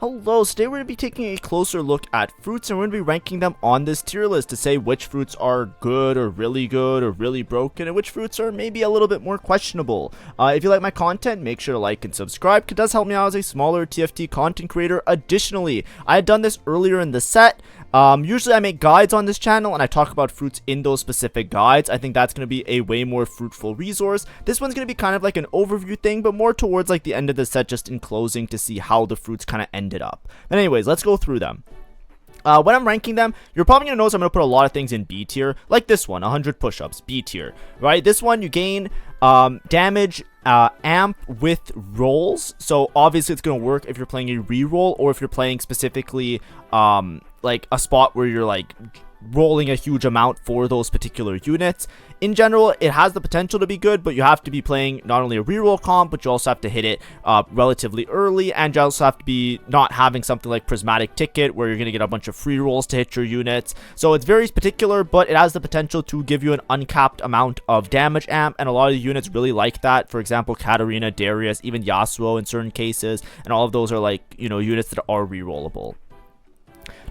Hello, so today we're going to be taking a closer look at fruits and we're going to be ranking them on this tier list to say which fruits are good or really broken and which fruits are maybe a little bit more questionable. If you like my content, make sure to like and subscribe, 'cause it does help me out as a smaller TFT content creator. Additionally, I had done this earlier in the set. Usually I make guides on this channel and I talk about fruits in those specific guides. I think that's going to be a way more fruitful resource. This one's going to be kind of like an overview thing, but more towards like the end of the set, just in closing to see how the fruits kind of ended up. But anyways, let's go through them. When I'm ranking them, you're probably going to notice I'm going to put a lot of things in B tier, like this one, 100 push-ups, B tier, right? This one, you gain damage amp with rolls, so obviously it's going to work if you're playing a reroll or if you're playing specifically like a spot where you're like rolling a huge amount for those particular units. In general, it has the potential to be good, but you have to be playing not only a reroll comp, but you also have to hit it relatively early, and you also have to be not having something like Prismatic Ticket where you're going to get a bunch of free rolls to hit your units. So it's very particular, but it has the potential to give you an uncapped amount of damage amp, and a lot of the units really like that. For example, Katarina, Darius, even Yasuo in certain cases, and all of those are like, you know, units that are rerollable.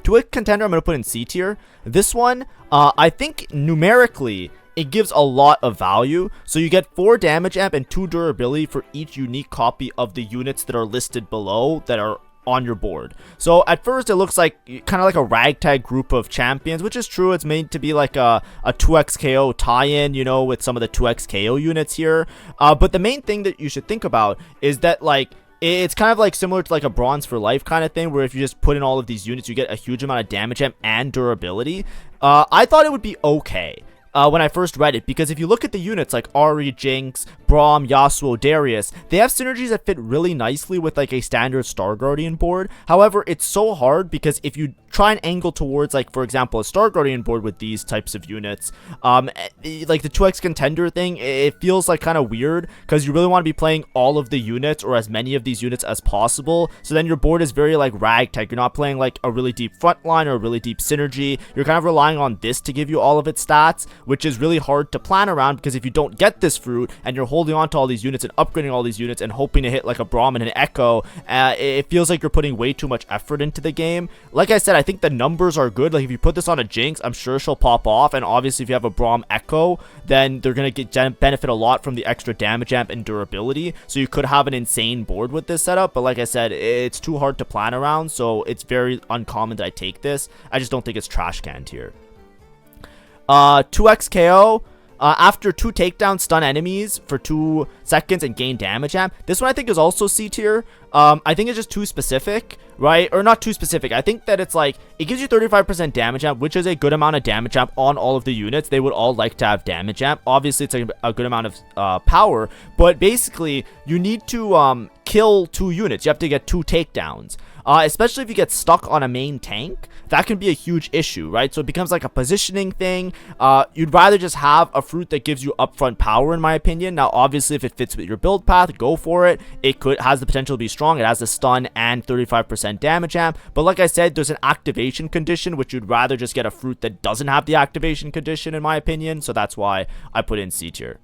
To a contender, I'm going to put in C tier. This one, I think numerically, it gives a lot of value. So you get 4 damage amp and 2 durability for each unique copy of the units that are listed below that are on your board. So at first it looks like kind of like a ragtag group of champions, which is true. It's made to be like a 2x KO tie-in, you know, with some of the 2x KO units here. But the main thing that you should think about is that like it's kind of like similar to like a bronze for life kind of thing, where if you just put in all of these units, you get a huge amount of damage amp and durability. I thought it would be okay when I first read it, because if you look at the units like Ahri, Jinx, Braum, Yasuo, Darius, they have synergies that fit really nicely with like a standard Star Guardian board. However, it's so hard because if you try and angle towards like, for example, a Star Guardian board with these types of units, like the 2x contender thing, it feels like kind of weird because you really want to be playing all of the units or as many of these units as possible. So then your board is very like ragtag. You're not playing like a really deep front line or a really deep synergy. You're kind of relying on this to give you all of its stats, which is really hard to plan around, because if you don't get this fruit and you're holding on to all these units and upgrading all these units and hoping to hit like a Braum and an Echo, it feels like you're putting way too much effort into the game. Like I said, I think the numbers are good. Like if you put this on a Jinx, I'm sure she'll pop off, and obviously if you have a Braum Echo, then they're going to benefit a lot from the extra damage amp and durability, so you could have an insane board with this setup. But like I said, it's too hard to plan around, so it's very uncommon that I take this. I just don't think it's trash canned here. 2x KO. After 2 takedowns, stun enemies for 2 seconds and gain damage amp. This one I think is also C tier. I think it's just too specific, right? Or not too specific. I think that it's like, it gives you 35% damage amp, which is a good amount of damage amp on all of the units. They would all like to have damage amp. Obviously, it's a good amount of power, but basically, you need to kill 2 units. You have to get 2 takedowns. Especially if you get stuck on a main tank, that can be a huge issue, right? So it becomes like a positioning thing. You'd rather just have a fruit that gives you upfront power, in my opinion. Now, obviously, if it fits with your build path, go for it. It has the potential to be strong. It has a stun and 35% damage amp. But like I said, there's an activation condition, which you'd rather just get a fruit that doesn't have the activation condition, in my opinion. So that's why I put in C tier.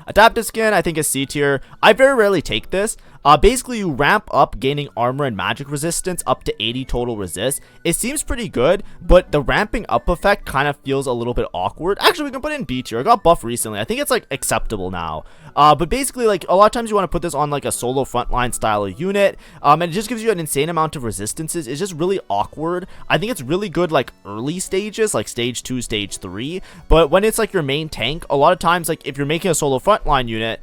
Adaptive Skin, I think, is C tier. I very rarely take this. Basically, you ramp up gaining armor and magic resistance up to 80 total resist. It seems pretty good, but the ramping up effect kind of feels a little bit awkward. Actually, we can put it in B tier. I got buffed recently. I think it's like acceptable now. But basically, like a lot of times you want to put this on like a solo frontline style of unit, and it just gives you an insane amount of resistances. It's just really awkward. I think it's really good like early stages, like stage 2, stage 3. But when it's like your main tank, a lot of times, like if you're making a solo frontline unit,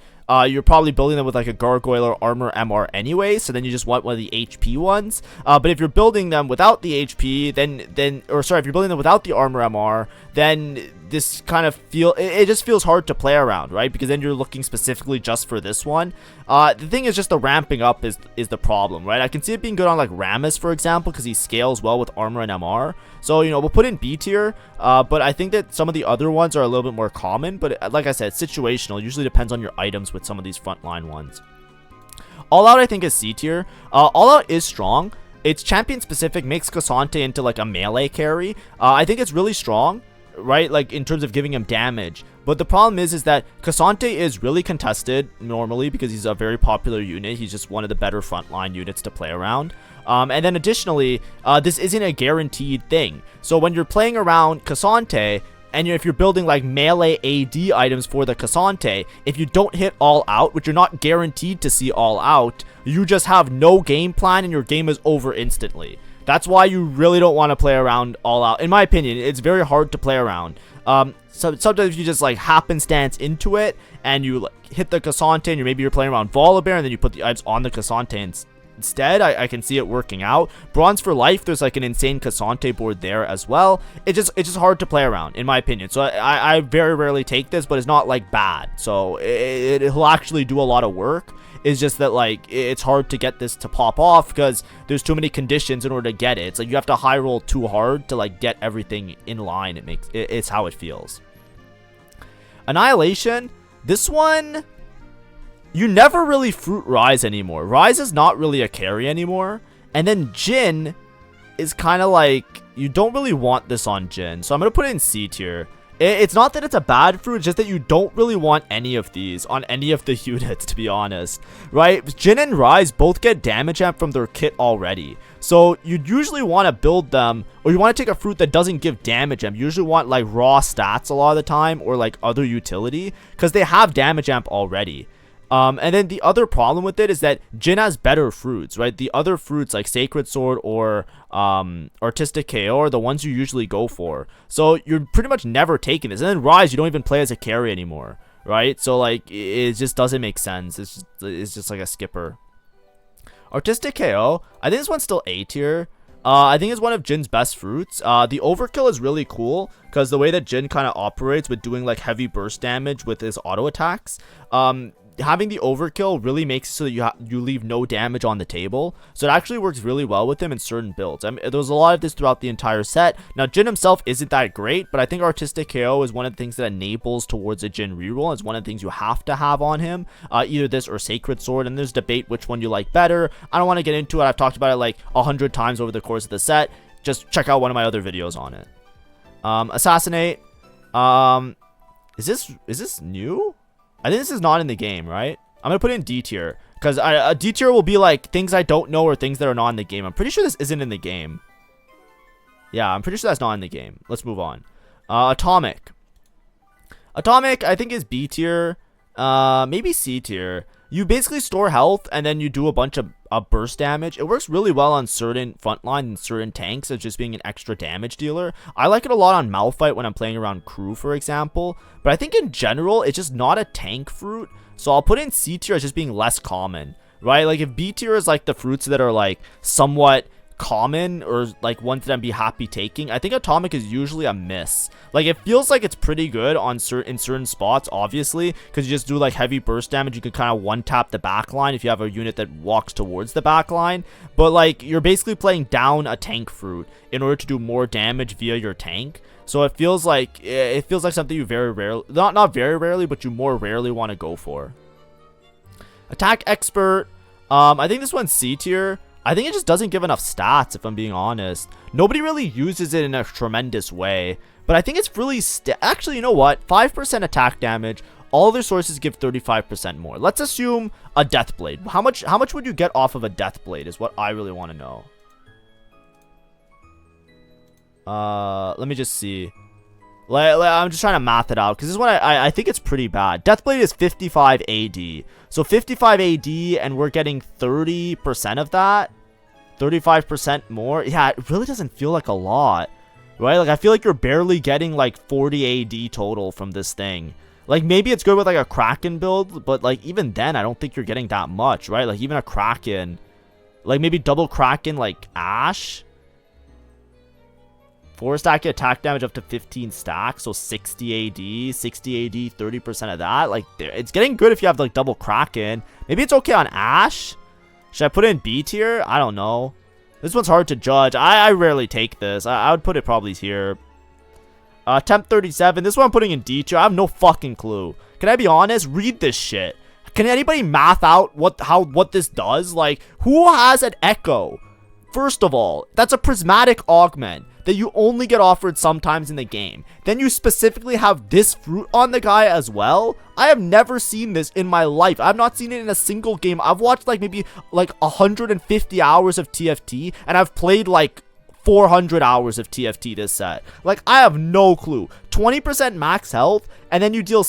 you're probably building them with like a Gargoyle or Armor MR anyway, so then you just want one of the HP ones. But if you're building them without the HP, if you're building them without the Armor MR, then this kind of it just feels hard to play around, right? Because then you're looking specifically just for this one. The thing is just the ramping up is the problem, right? I can see it being good on like Rammus, for example, because he scales well with Armor and MR. So, you know, we'll put in B tier, but I think that some of the other ones are a little bit more common. But like I said, it's situational. It usually depends on your items with some of these frontline ones. All Out, I think, is C tier. All Out is strong. It's champion specific, makes Cassante into like a melee carry. I think it's really strong, right? Like in terms of giving him damage. But the problem is that Cassante is really contested normally because he's a very popular unit. He's just one of the better frontline units to play around. And then additionally, this isn't a guaranteed thing. So when you're playing around Cassante, and if you're building like melee AD items for the Cassante, if you don't hit all out, which you're not guaranteed to see all out, you just have no game plan and your game is over instantly. That's why you really don't want to play around all out. In my opinion, it's very hard to play around. So sometimes you just like happenstance into it and you like hit the Cassante and maybe you're playing around Volibear and then you put the items on the Cassante instead. I can see it working out. Bronze for Life, there's like an insane Cassante board there as well. It's just hard to play around, in my opinion. So I very rarely take this, but it's not like bad. So it'll actually do a lot of work. It's just that like it's hard to get this to pop off because there's too many conditions in order to get it. It's like you have to high roll too hard to like get everything in line. It's how it feels. Annihilation, this one, you never really fruit Rise anymore. Rise is not really a carry anymore. And then Jin is kind of like, you don't really want this on Jin. So I'm going to put it in C tier. It's not that it's a bad fruit, it's just that you don't really want any of these on any of the units, to be honest. Right? Jin and Rise both get damage amp from their kit already. So you'd usually want to build them, or you want to take a fruit that doesn't give damage amp. You usually want like raw stats a lot of the time, or like other utility, because they have damage amp already. And then the other problem with it is that Jin has better fruits, right? The other fruits like Sacred Sword or Artistic KO are the ones you usually go for. So you're pretty much never taking this. And then Rise, you don't even play as a carry anymore, right? So like it just doesn't make sense. It's just like a skipper. Artistic KO, I think this one's still A tier. I think it's one of Jin's best fruits. The overkill is really cool because the way that Jin kind of operates with doing like heavy burst damage with his auto attacks, having the overkill really makes it so that you leave no damage on the table. So it actually works really well with him in certain builds. I mean, there's a lot of this throughout the entire set. Now, Jin himself isn't that great, but I think Artistic KO is one of the things that enables towards a Jin reroll. It's one of the things you have to have on him. Either this or Sacred Sword, and there's debate which one you like better. I don't want to get into it. I've talked about it like 100 times over the course of the set. Just check out one of my other videos on it. Assassinate. Is this new? I think this is not in the game, right? I'm gonna put it in D tier because a D tier will be like things I don't know or things that are not in the game. I'm pretty sure this isn't in the game. Yeah, I'm pretty sure that's not in the game. Let's move on. Atomic, I think is B tier, maybe C tier. You basically store health and then you do a bunch of burst damage. It works really well on certain frontline and certain tanks as just being an extra damage dealer. I like it a lot on Malphite when I'm playing around crew, for example. But I think in general, it's just not a tank fruit. So I'll put in C tier as just being less common, right? Like if B tier is like the fruits that are like somewhat common or like ones that I'd be happy taking, I think Atomic is usually a miss. Like it feels like it's pretty good on certain spots, obviously, because you just do like heavy burst damage. You can kind of one tap the backline if you have a unit that walks towards the backline, but like you're basically playing down a tank fruit in order to do more damage via your tank. So it feels like something you very rarely, not very rarely, but you more rarely want to go for. Attack Expert, I think this one's C tier. I think it just doesn't give enough stats, if I'm being honest. Nobody really uses it in a tremendous way, but I think it's really actually, you know what? 5% attack damage. All other sources give 35% more. Let's assume a Deathblade. How much would you get off of a Deathblade is what I really want to know. Let me just see. I'm just trying to math it out because this one I think it's pretty bad. Deathblade is 55 AD. So 55 AD and we're getting 30% of that. 35% more. Yeah, it really doesn't feel like a lot, right? Like I feel like you're barely getting like 40 AD total from this thing. Like maybe it's good with like a Kraken build, but like even then I don't think you're getting that much, right? Like even a Kraken, like maybe double Kraken like Ash. 4-stack attack damage up to 15 stacks, so 60 AD, 60 AD, 30% of that. Like, it's getting good if you have, like, double Kraken. Maybe it's okay on Ash? Should I put it in B tier? I don't know. This one's hard to judge. I rarely take this. I would put it probably here. Temp 37. This one I'm putting in D tier. I have no fucking clue. Can I be honest? Read this shit. Can anybody math out what this does? Like, who has an Echo? First of all, that's a prismatic augment. that you only get offered sometimes in the game. Then you specifically have this fruit on the guy as well. I have never seen this in my life. I've not seen it in a single game. I've watched like maybe like 150 hours of TFT, and I've played like 400 hours of TFT this set. Like, I have no clue. 20% max health, and then you deal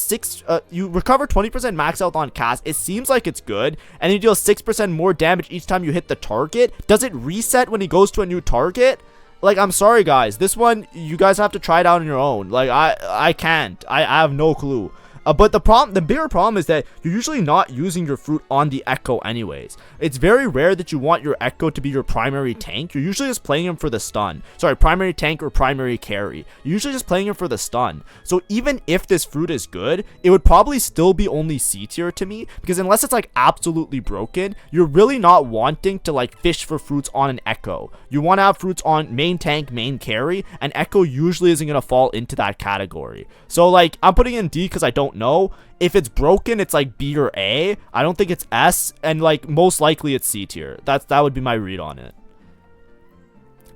you recover 20% max health on cast. It seems like it's good, and you deal 6% more damage each time you hit the target. Does it reset when he goes to a new target? Like, I'm sorry guys, this one you guys have to try it out on your own. Like, I can't. I have no clue. But the bigger problem is that you're usually not using your fruit on the Echo anyways. It's very rare that you want your Echo to be your primary tank. You're usually just playing him for the stun. Sorry, primary tank or primary carry. You're usually just playing him for the stun. So even if this fruit is good, it would probably still be only C tier to me, because unless it's like absolutely broken, you're really not wanting to like fish for fruits on an Echo. You want to have fruits on main tank, main carry, and Echo usually isn't going to fall into that category. So like, I'm putting in D because I don't know. If it's broken, it's like B or A. I don't think it's S, and like most likely it's C tier. That would be my read on it.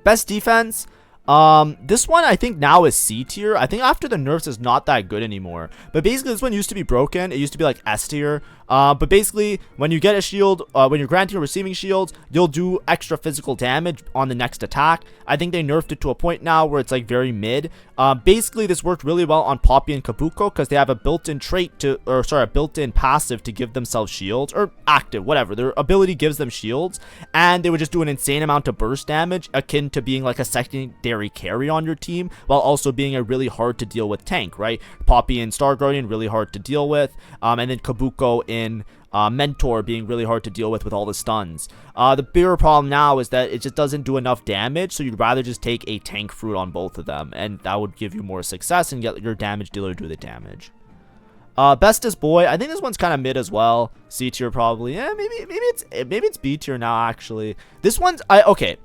Best defense. This one I think now is C tier. I think after the nerfs is not that good anymore. But basically this one used to be broken. It used to be like S tier. But basically when you get a shield, when you're granting or receiving shields, you'll do extra physical damage on the next attack. I think they nerfed it to a point now where it's like very mid. Basically this worked really well on Poppy and Kabuko because they have a built-in a built-in passive to give themselves shields, or active, whatever. Their ability gives them shields, and they would just do an insane amount of burst damage, akin to being like a secondary carry on your team, while also being a really hard to deal with tank, right? Poppy and Star Guardian really hard to deal with, and then Kabuko in Mentor being really hard to deal with all the stuns. The bigger problem now is that it just doesn't do enough damage, so you'd rather just take a tank fruit on both of them, and that would give you more success and get your damage dealer to do the damage. Bestest boy, I think this one's kind of mid as well. C tier probably. Yeah, maybe it's B tier now actually. This one's okay.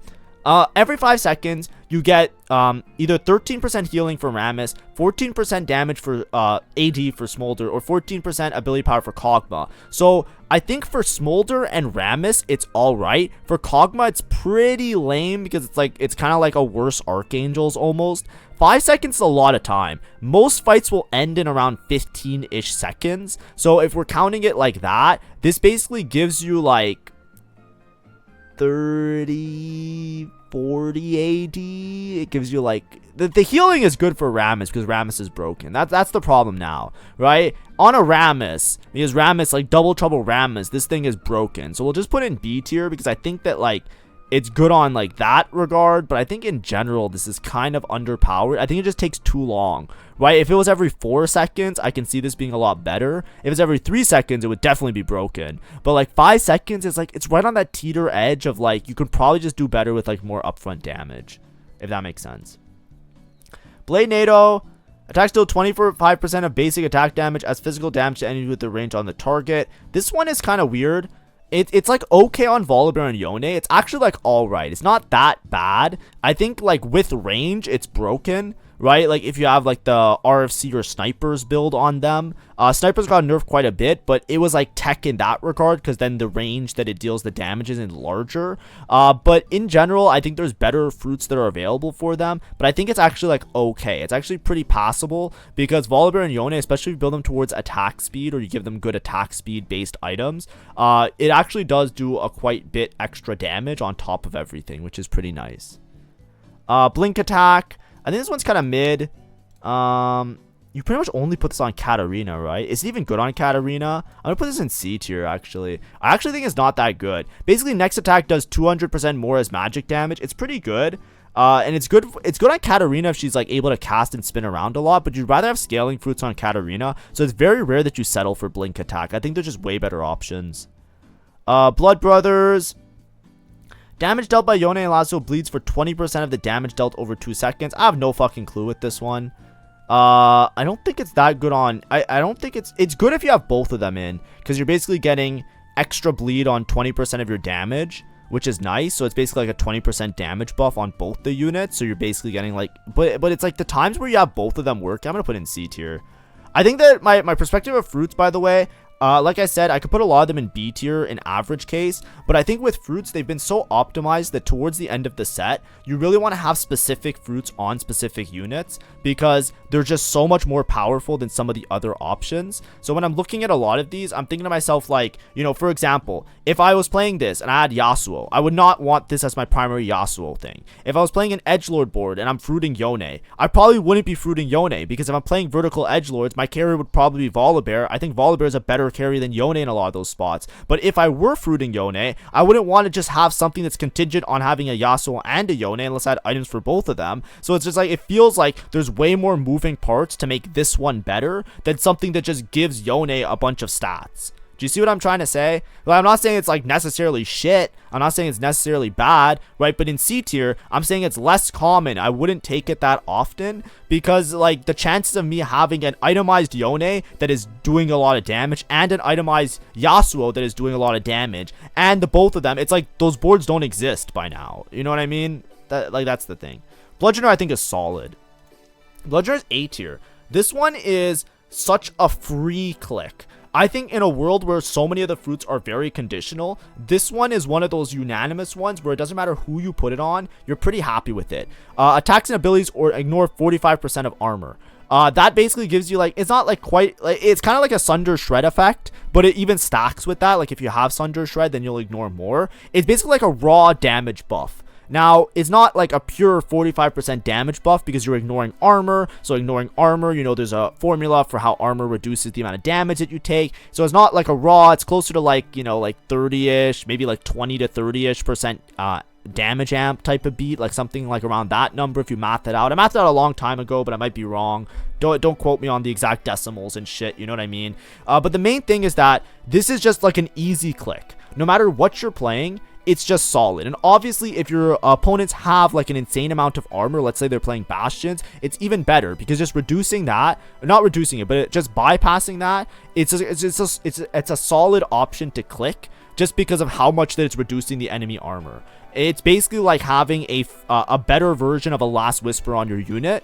Every 5 seconds, you get either 13% healing for Rammus, 14% damage for AD for Smolder, or 14% ability power for Kog'Maw. So I think for Smolder and Rammus, it's alright. For Kog'Maw, it's pretty lame because it's kind of like a worse Archangels almost. 5 seconds is a lot of time. Most fights will end in around 15-ish seconds. So if we're counting it like that, this basically gives you like 30, 40 AD. It gives you like the healing is good for Rammus because Rammus is broken. That's the problem now, right? On a Rammus, because Rammus, like double trouble Rammus, this thing is broken. So we'll just put in B tier because I think that like it's good on like that regard, but I think in general this is kind of underpowered. I think it just takes too long, right? If it was every 4 seconds, I can see this being a lot better. If it's every 3 seconds, it would definitely be broken. But like 5 seconds is like, it's right on that teeter edge of like, you could probably just do better with like more upfront damage, if that makes sense. Blade NATO. Attacks deal 25% of basic attack damage as physical damage to enemies with the range on the target. This one is kind of weird. It's like okay on Volibear and Yone. It's actually like alright. It's not that bad. I think like with range, it's broken, right? Like if you have like the RFC or snipers build on them. Snipers got nerfed quite a bit, but it was like tech in that regard because then the range that it deals the damage is larger. But in general, I think there's better fruits that are available for them. But I think it's actually like okay. It's actually pretty passable because Volibear and Yone, especially if you build them towards attack speed or you give them good attack speed based items, it actually does do a quite bit extra damage on top of everything, which is pretty nice. Blink attack. I think this one's kind of mid. You pretty much only put this on Katarina, right? Is it even good on Katarina? I'm gonna put this in C tier, actually. I actually think it's not that good. Basically, next attack does 200% more as magic damage. It's pretty good. And it's good on Katarina if she's like able to cast and spin around a lot, but you'd rather have scaling fruits on Katarina. So it's very rare that you settle for Blink attack. I think there's just way better options. Blood Brothers. Damage dealt by Yone and Lazo bleeds for 20% of the damage dealt over 2 seconds. I have no fucking clue with this one. I don't think it's that good on... I don't think it's good if you have both of them in, because you're basically getting extra bleed on 20% of your damage, which is nice. So it's basically like a 20% damage buff on both the units. So you're basically getting like... But it's like the times where you have both of them work. I'm going to put in C tier. I think that my perspective of fruits, by the way, Like I said, I could put a lot of them in B tier in average case, but I think with fruits, they've been so optimized that towards the end of the set, you really want to have specific fruits on specific units because they're just so much more powerful than some of the other options. So when I'm looking at a lot of these, I'm thinking to myself like, you know, for example, if I was playing this and I had Yasuo, I would not want this as my primary Yasuo thing. If I was playing an edgelord board and I'm fruiting Yone, I probably wouldn't be fruiting Yone because if I'm playing vertical edgelords, my carry would probably be Volibear. I think Volibear is a better carry than Yone in a lot of those spots. But if I were fruiting Yone, I wouldn't want to just have something that's contingent on having a Yasuo and a Yone unless I had items for both of them. So it's just like, it feels like there's way more moving parts to make this one better than something that just gives Yone a bunch of stats. Do you see what I'm trying to say? Well, I'm not saying it's like necessarily shit. I'm not saying it's necessarily bad, right? But in C tier, I'm saying it's less common. I wouldn't take it that often because like the chances of me having an itemized Yone that is doing a lot of damage and an itemized Yasuo that is doing a lot of damage and the both of them, it's like those boards don't exist by now. You know what I mean? That's the thing. Bludgeoner I think is solid. Bludgeoner is A tier. This one is such a free click. I think in a world where so many of the fruits are very conditional, this one is one of those unanimous ones where it doesn't matter who you put it on, you're pretty happy with it. Attacks and abilities or ignore 45% of armor. That basically gives you like, it's not like quite, like, it's kind of like a Sunder Shred effect, but it even stacks with that. Like if you have Sunder Shred, then you'll ignore more. It's basically like a raw damage buff. Now, it's not like a pure 45% damage buff because you're ignoring armor. So ignoring armor, you know, there's a formula for how armor reduces the amount of damage that you take. So it's not like a raw, it's closer to like, you know, like 30-ish, maybe like 20 to 30-ish percent damage amp type of beat, like something like around that number if you math it out. I mathed it out a long time ago, but I might be wrong. Don't quote me on the exact decimals and shit, you know what I mean? But the main thing is that this is just like an easy click. No matter what you're playing, it's just solid. And obviously if your opponents have like an insane amount of armor, let's say they're playing bastions, it's even better because just reducing that, not reducing it, but just bypassing that, it's a solid option to click just because of how much that it's reducing the enemy armor. It's basically like having a better version of a Last Whisper on your unit.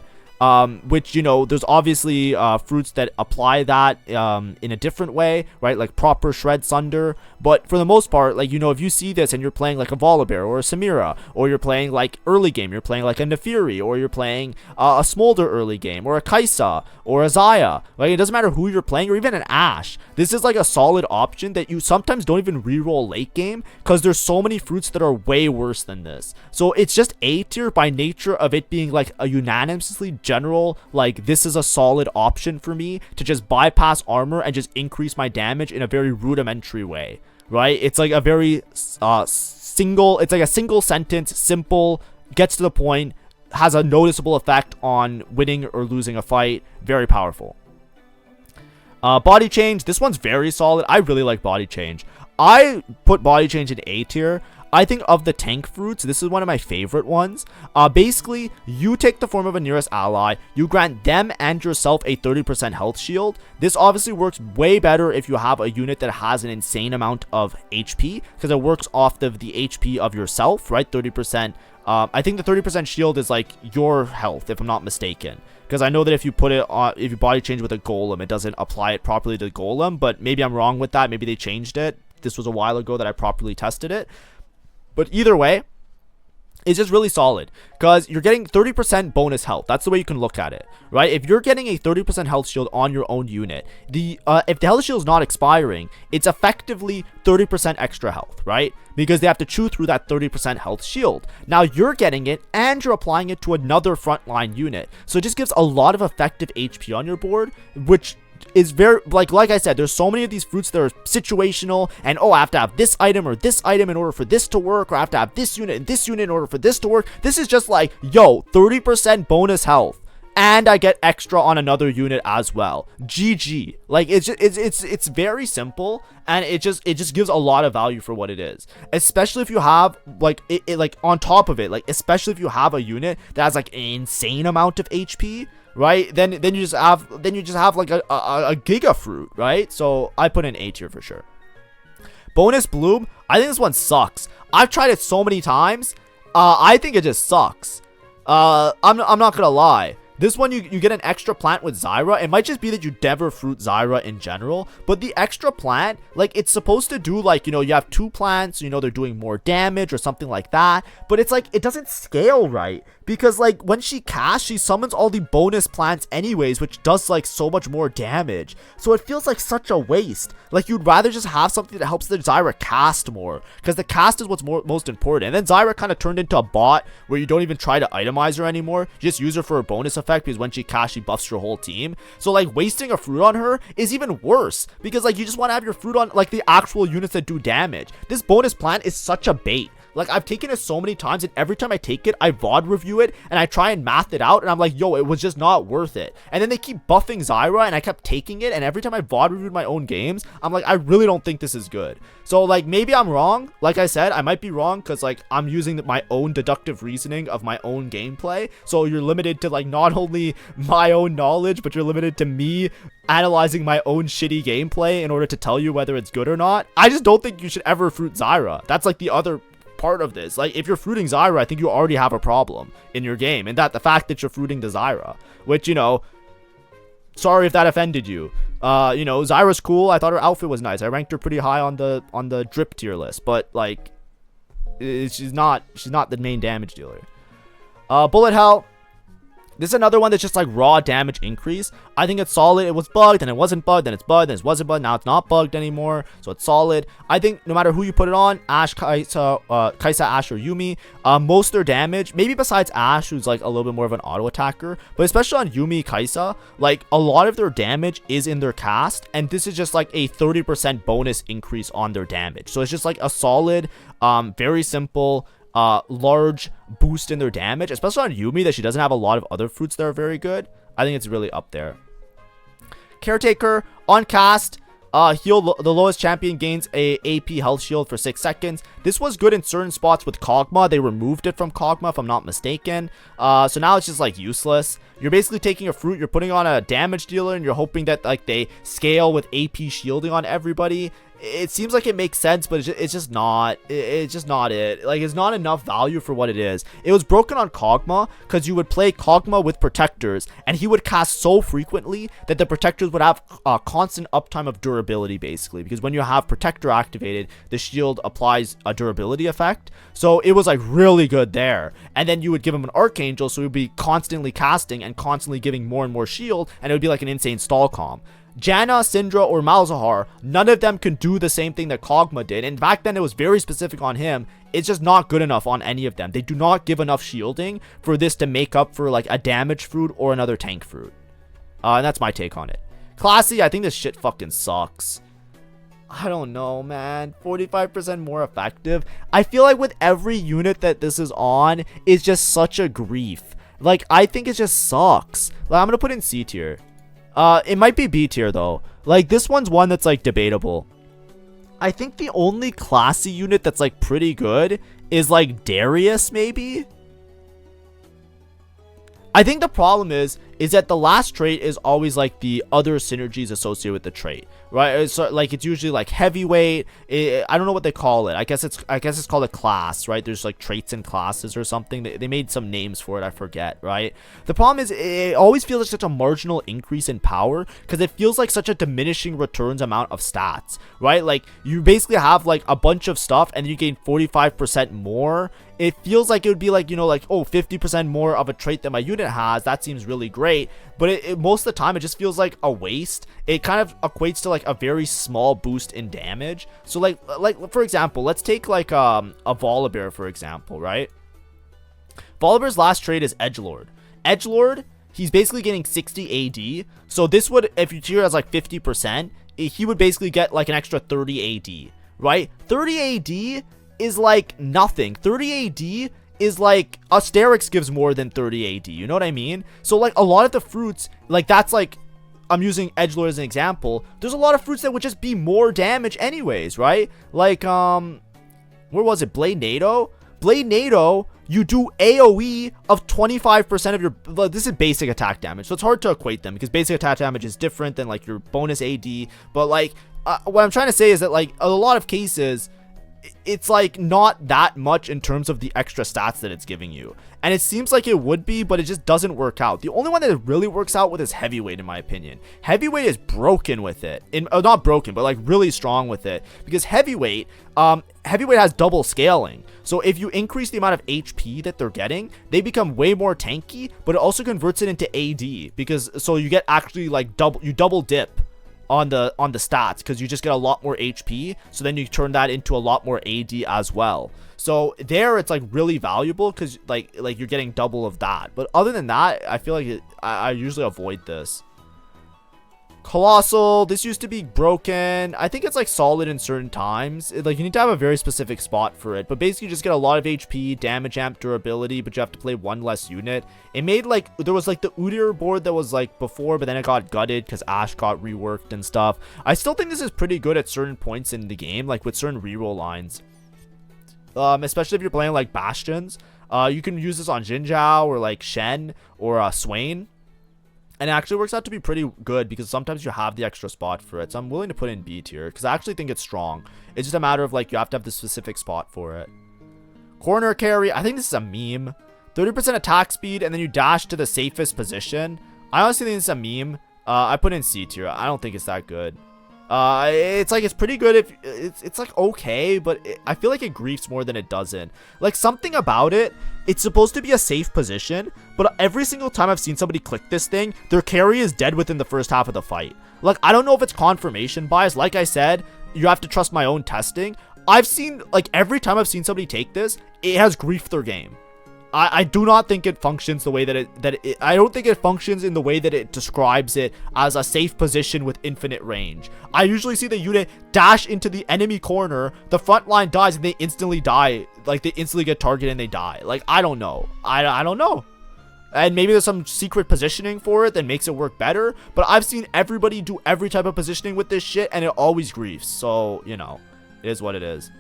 Which, you know, there's obviously fruits that apply that in a different way, right? Like proper Shred Sunder. But for the most part, like, you know, if you see this and you're playing like a Volibear or a Samira, or you're playing like early game, you're playing like a Nefiri, or you're playing a Smolder early game, or a Kaisa, or a Zaya, like it doesn't matter who you're playing, or even an Ashe. This is like a solid option that you sometimes don't even reroll late game because there's so many fruits that are way worse than this. So it's just A tier by nature of it being like a unanimously general, like this is a solid option for me to just bypass armor and just increase my damage in a very rudimentary way, right? It's like a very it's like a single sentence, simple, gets to the point, has a noticeable effect on winning or losing a fight. Very powerful. Body change, this one's very solid. I really like body change. I put body change in A tier. I think of the tank fruits, this is one of my favorite ones. Basically, you take the form of a nearest ally, you grant them and yourself a 30% health shield. This obviously works way better if you have a unit that has an insane amount of HP, because it works off of the HP of yourself, right? 30%. I think the 30% shield is like your health, if I'm not mistaken. Because I know that if you put it on, if you body change with a golem, it doesn't apply it properly to the golem, but maybe I'm wrong with that. Maybe they changed it. This was a while ago that I properly tested it. But either way, it's just really solid because you're getting 30% bonus health. That's the way you can look at it, right? If you're getting a 30% health shield on your own unit, if the health shield is not expiring, it's effectively 30% extra health, right? Because they have to chew through that 30% health shield. Now you're getting it and you're applying it to another frontline unit. So it just gives a lot of effective HP on your board, which is very, like I said, there's so many of these fruits that are situational, and oh, I have to have this item or this item in order for this to work, or I have to have this unit and this unit in order for this to work. This is just like, yo, 30% bonus health, and I get extra on another unit as well. GG. Like it's very simple, and it just gives a lot of value for what it is. Especially if you have like it like on top of it, like especially if you have a unit that has like an insane amount of HP. Right, then you just have like a giga fruit, right? So I put in A tier for sure. Bonus bloom, I think this one sucks. I've tried it so many times. I think it just sucks. I'm not gonna lie. This one, you get an extra plant with Zyra. It might just be that you never fruit Zyra in general, but the extra plant, like, it's supposed to do, like, you know, you have 2 plants, you know, they're doing more damage or something like that, but it's like, it doesn't scale right, because, like, when she casts, she summons all the bonus plants anyways, which does, like, so much more damage, so it feels like such a waste. Like, you'd rather just have something that helps the Zyra cast more, because the cast is what's most important. And then Zyra kind of turned into a bot where you don't even try to itemize her anymore, you just use her for a bonus effect, because when she casts, she buffs your whole team. So, like, wasting a fruit on her is even worse, because, like, you just want to have your fruit on, like, the actual units that do damage. This bonus plant is such a bait. Like, I've taken it so many times, and every time I take it, I VOD review it, and I try and math it out, and I'm like, yo, it was just not worth it. And then they keep buffing Zyra, and I kept taking it, and every time I VOD reviewed my own games, I'm like, I really don't think this is good. So, like, maybe I'm wrong. Like I said, I might be wrong, because, like, I'm using my own deductive reasoning of my own gameplay, so you're limited to, like, not only my own knowledge, but you're limited to me analyzing my own shitty gameplay in order to tell you whether it's good or not. I just don't think you should ever fruit Zyra. That's, like, the other part of this. Like, if you're fruiting Zyra, I think you already have a problem in your game, and that the fact that you're fruiting the Zyra, which, you know, sorry if that offended you. You know, Zyra's cool. I thought her outfit was nice. I ranked her pretty high on the drip tier list, but, like, she's not the main damage dealer. Bullet Hell, this is another one that's just like raw damage increase. I think it's solid. It was bugged, and it wasn't bugged, then it's bugged, then it wasn't bugged. Now it's not bugged anymore, so it's solid. I think no matter who you put it on, Ashe, Kai'Sa, Ashe, or Yuumi, most of their damage, maybe besides Ashe, who's like a little bit more of an auto attacker, but especially on Yuumi, Kai'Sa, like a lot of their damage is in their cast, and this is just like a 30% bonus increase on their damage. So it's just like a solid, very simple, large boost in their damage, especially on Yuumi, that she doesn't have a lot of other fruits that are very good. I think it's really up there. Caretaker on cast, heal the lowest champion gains a AP health shield for 6 seconds. This was good in certain spots with Kog'Maw. They removed it from Kog'Maw, if I'm not mistaken. So now it's just like useless. You're basically taking a fruit, you're putting on a damage dealer, and you're hoping that like they scale with AP shielding on everybody. It seems like it makes sense, but it's just not. It's just not it. Like, it's not enough value for what it is. It was broken on Kog'Maw because you would play Kog'Maw with protectors, and he would cast so frequently that the protectors would have a constant uptime of durability, basically. Because when you have protector activated, the shield applies a durability effect. So it was like really good there. And then you would give him an Archangel, so he would be constantly casting and constantly giving more and more shield, and it would be like an insane stall comp. Janna, Syndra, or Malzahar, none of them can do the same thing that Kog'Maw did. And back then, it was very specific on him. It's just not good enough on any of them. They do not give enough shielding for this to make up for, like, a damage fruit or another tank fruit. And that's my take on it. Classy, I think this shit fucking sucks. I don't know, man. 45% more effective. I feel like with every unit that this is on, it's just such a grief. Like, I think it just sucks. Like, I'm gonna put in C tier. It might be B tier though. Like, this one's one that's like debatable. I think the only classy unit that's like pretty good is like Darius, maybe. I think the problem is that the last trait is always like the other synergies associated with the trait, right? So like it's usually like heavyweight. I don't know what they call it. I guess it's called a class, right? There's like traits and classes or something. They made some names for it. I forget, right? The problem is it always feels like such a marginal increase in power because it feels like such a diminishing returns amount of stats, right? Like you basically have like a bunch of stuff and you gain 45% more. It feels like it would be like, you know, like, oh, 50% more of a trait that my unit has. That seems really great. But most of the time, it just feels like a waste. It kind of equates to like a very small boost in damage. So like for example, let's take like a Volibear, for example, right? Volibear's last trait is Edgelord. Edgelord, he's basically getting 60 AD. So this would, if you tier it as like 50%, he would basically get like an extra 30 AD, right? 30 AD is like nothing. 30 AD is like Asterix gives more than 30 AD, you know what I mean? So like a lot of the fruits, like that's like, I'm using Edgelord as an example, there's a lot of fruits that would just be more damage anyways, right? Like where was it? Blade NATO, you do AoE of 25% of your, this is basic attack damage, so it's hard to equate them because basic attack damage is different than like your bonus AD. But like what I'm trying to say is that like a lot of cases, it's like not that much in terms of the extra stats that it's giving you. And it seems like it would be, but it just doesn't work out. The only one that it really works out with is heavyweight, in my opinion. Heavyweight is broken with it. Not broken, but like really strong with it. Because heavyweight has double scaling. So if you increase the amount of HP that they're getting, they become way more tanky, but it also converts it into AD. Because so you get actually like double dip on the stats, because you just get a lot more HP, so then you turn that into a lot more AD as well. So there it's like really valuable, because like you're getting double of that. But other than that, I feel like I usually avoid this. Colossal, this used to be broken. I think it's like solid in certain times. Like you need to have a very specific spot for it, but basically you just get a lot of HP, damage amp, durability, but you have to play one less unit. It made like, there was like the Udyr board that was like before, but then it got gutted because Ash got reworked and stuff. I still think this is pretty good at certain points in the game, like with certain reroll lines. Especially if you're playing like Bastions. You can use this on Jinzhao or like Shen or Swain. And it actually works out to be pretty good, because sometimes you have the extra spot for it. So I'm willing to put in B tier, because I actually think it's strong. It's just a matter of like, you have to have the specific spot for it. Corner carry, I think this is a meme. 30% attack speed, and then you dash to the safest position. I honestly think it's a meme. I put in C tier. I don't think it's that good. It's like, it's pretty good if it's like okay, but I feel like it griefs more than it doesn't. Like something about it, it's supposed to be a safe position, but every single time I've seen somebody click this thing, their carry is dead within the first half of the fight. Like, I don't know if it's confirmation bias. Like I said, you have to trust my own testing. I've seen, like, every time I've seen somebody take this, it has griefed their game. I do not think it functions the way I don't think it functions in the way that it describes it as a safe position with infinite range. I usually see the unit dash into the enemy corner, the front line dies, and they instantly die. Like, they instantly get targeted and they die. Like, I don't know. I don't know. And maybe there's some secret positioning for it that makes it work better, but I've seen everybody do every type of positioning with this shit, and it always griefs. So, you know, it is what it is.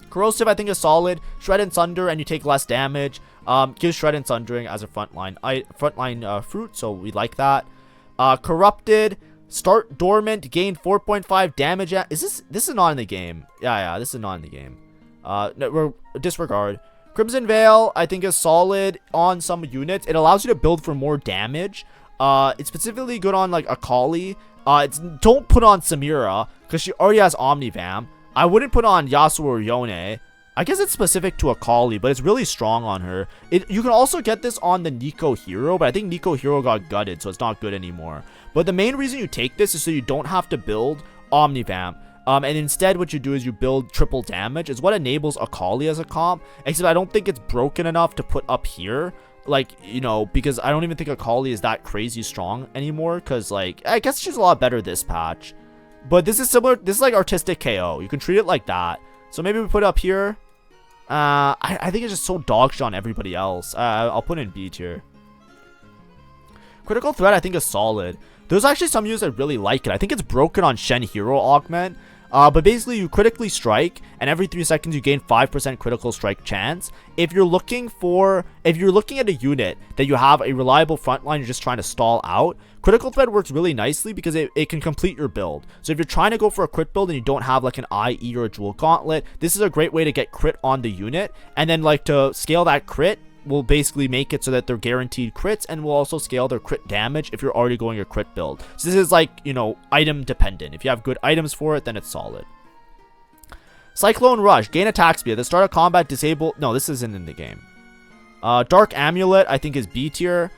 Corrosive, I think, is solid. Shred and Sunder, and you take less damage. Gives Shred and Sundering as a frontline fruit, so we like that. Corrupted, start dormant, gain 4.5 damage. This is not in the game. Yeah, this is not in the game. No, disregard. Crimson Veil, I think, is solid on some units. It allows you to build for more damage. It's specifically good on like Akali. Don't put on Samira, because she already has Omnivam. I wouldn't put on Yasuo or Yone. I guess it's specific to Akali, but it's really strong on her. You can also get this on the Nico Hero, but I think Nico Hero got gutted, so it's not good anymore. But the main reason you take this is so you don't have to build Omnivam. And instead what you do is you build triple damage. It's what enables Akali as a comp, except I don't think it's broken enough to put up here. Like, you know, because I don't even think Akali is that crazy strong anymore, because, like, I guess she's a lot better this patch. But this is similar. This is like artistic KO. You can treat it like that. So maybe we put it up here. I think it's just so dog shit on everybody else. I'll put it in B tier. Critical Threat, I think, is solid. There's actually some units that really like it. I think it's broken on Shen Hero Augment. But basically, you critically strike, and every 3 seconds you gain 5% critical strike chance. If you're looking at a unit that you have a reliable frontline, you're just trying to stall out, Critical Threat works really nicely because it can complete your build. So if you're trying to go for a crit build and you don't have like an IE or a Jewel Gauntlet, this is a great way to get crit on the unit, and then like to scale that crit will basically make it so that they're guaranteed crits, and will also scale their crit damage if you're already going a crit build. So this is like, you know, item dependent. If you have good items for it, then it's solid. Cyclone Rush, gain attack speed. At the start of combat, disable. No, this isn't in the game. Dark Amulet, I think, is B tier.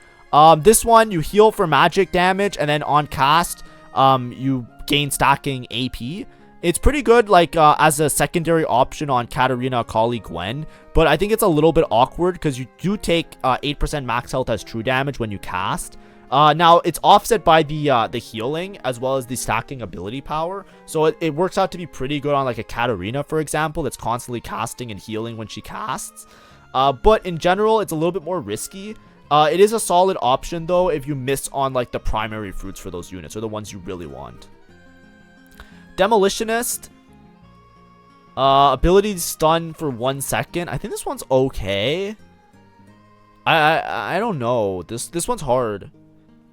This one, you heal for magic damage, and then on cast, you gain stacking AP. It's pretty good, like, as a secondary option on Katarina, Akali, Gwen, but I think it's a little bit awkward because you do take 8% max health as true damage when you cast. Now, it's offset by the healing as well as the stacking ability power, so it works out to be pretty good on, like, a Katarina, for example, that's constantly casting and healing when she casts. But in general, it's a little bit more risky. It is a solid option, though, if you miss on, like, the primary fruits for those units, or the ones you really want. Demolitionist, ability to stun for 1 second. I think this one's okay. I don't know. This one's hard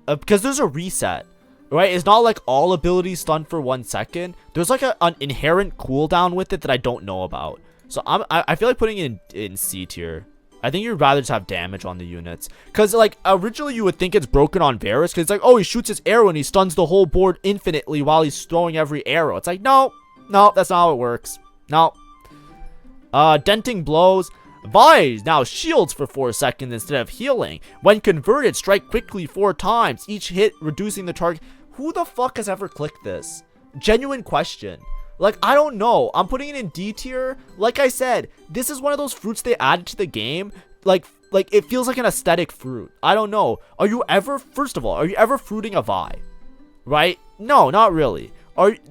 because there's a reset. right? It's not like all abilities stun for 1 second. There's like an inherent cooldown with it that I don't know about. So I feel like putting it in C tier. I think you'd rather just have damage on the units. Because, like, originally you would think it's broken on Varus. Because it's like, oh, he shoots his arrow and he stuns the whole board infinitely while he's throwing every arrow. It's like, no, that's not how it works. No. Denting blows. Vi now shields for 4 seconds instead of healing. When converted, strike quickly 4 times. Each hit reducing the target. Who the fuck has ever clicked this? Genuine question. Like, I don't know. I'm putting it in D tier. Like I said, this is one of those fruits they added to the game. Like it feels like an aesthetic fruit. I don't know. First of all, are you ever fruiting a Vi? Right? No, not really.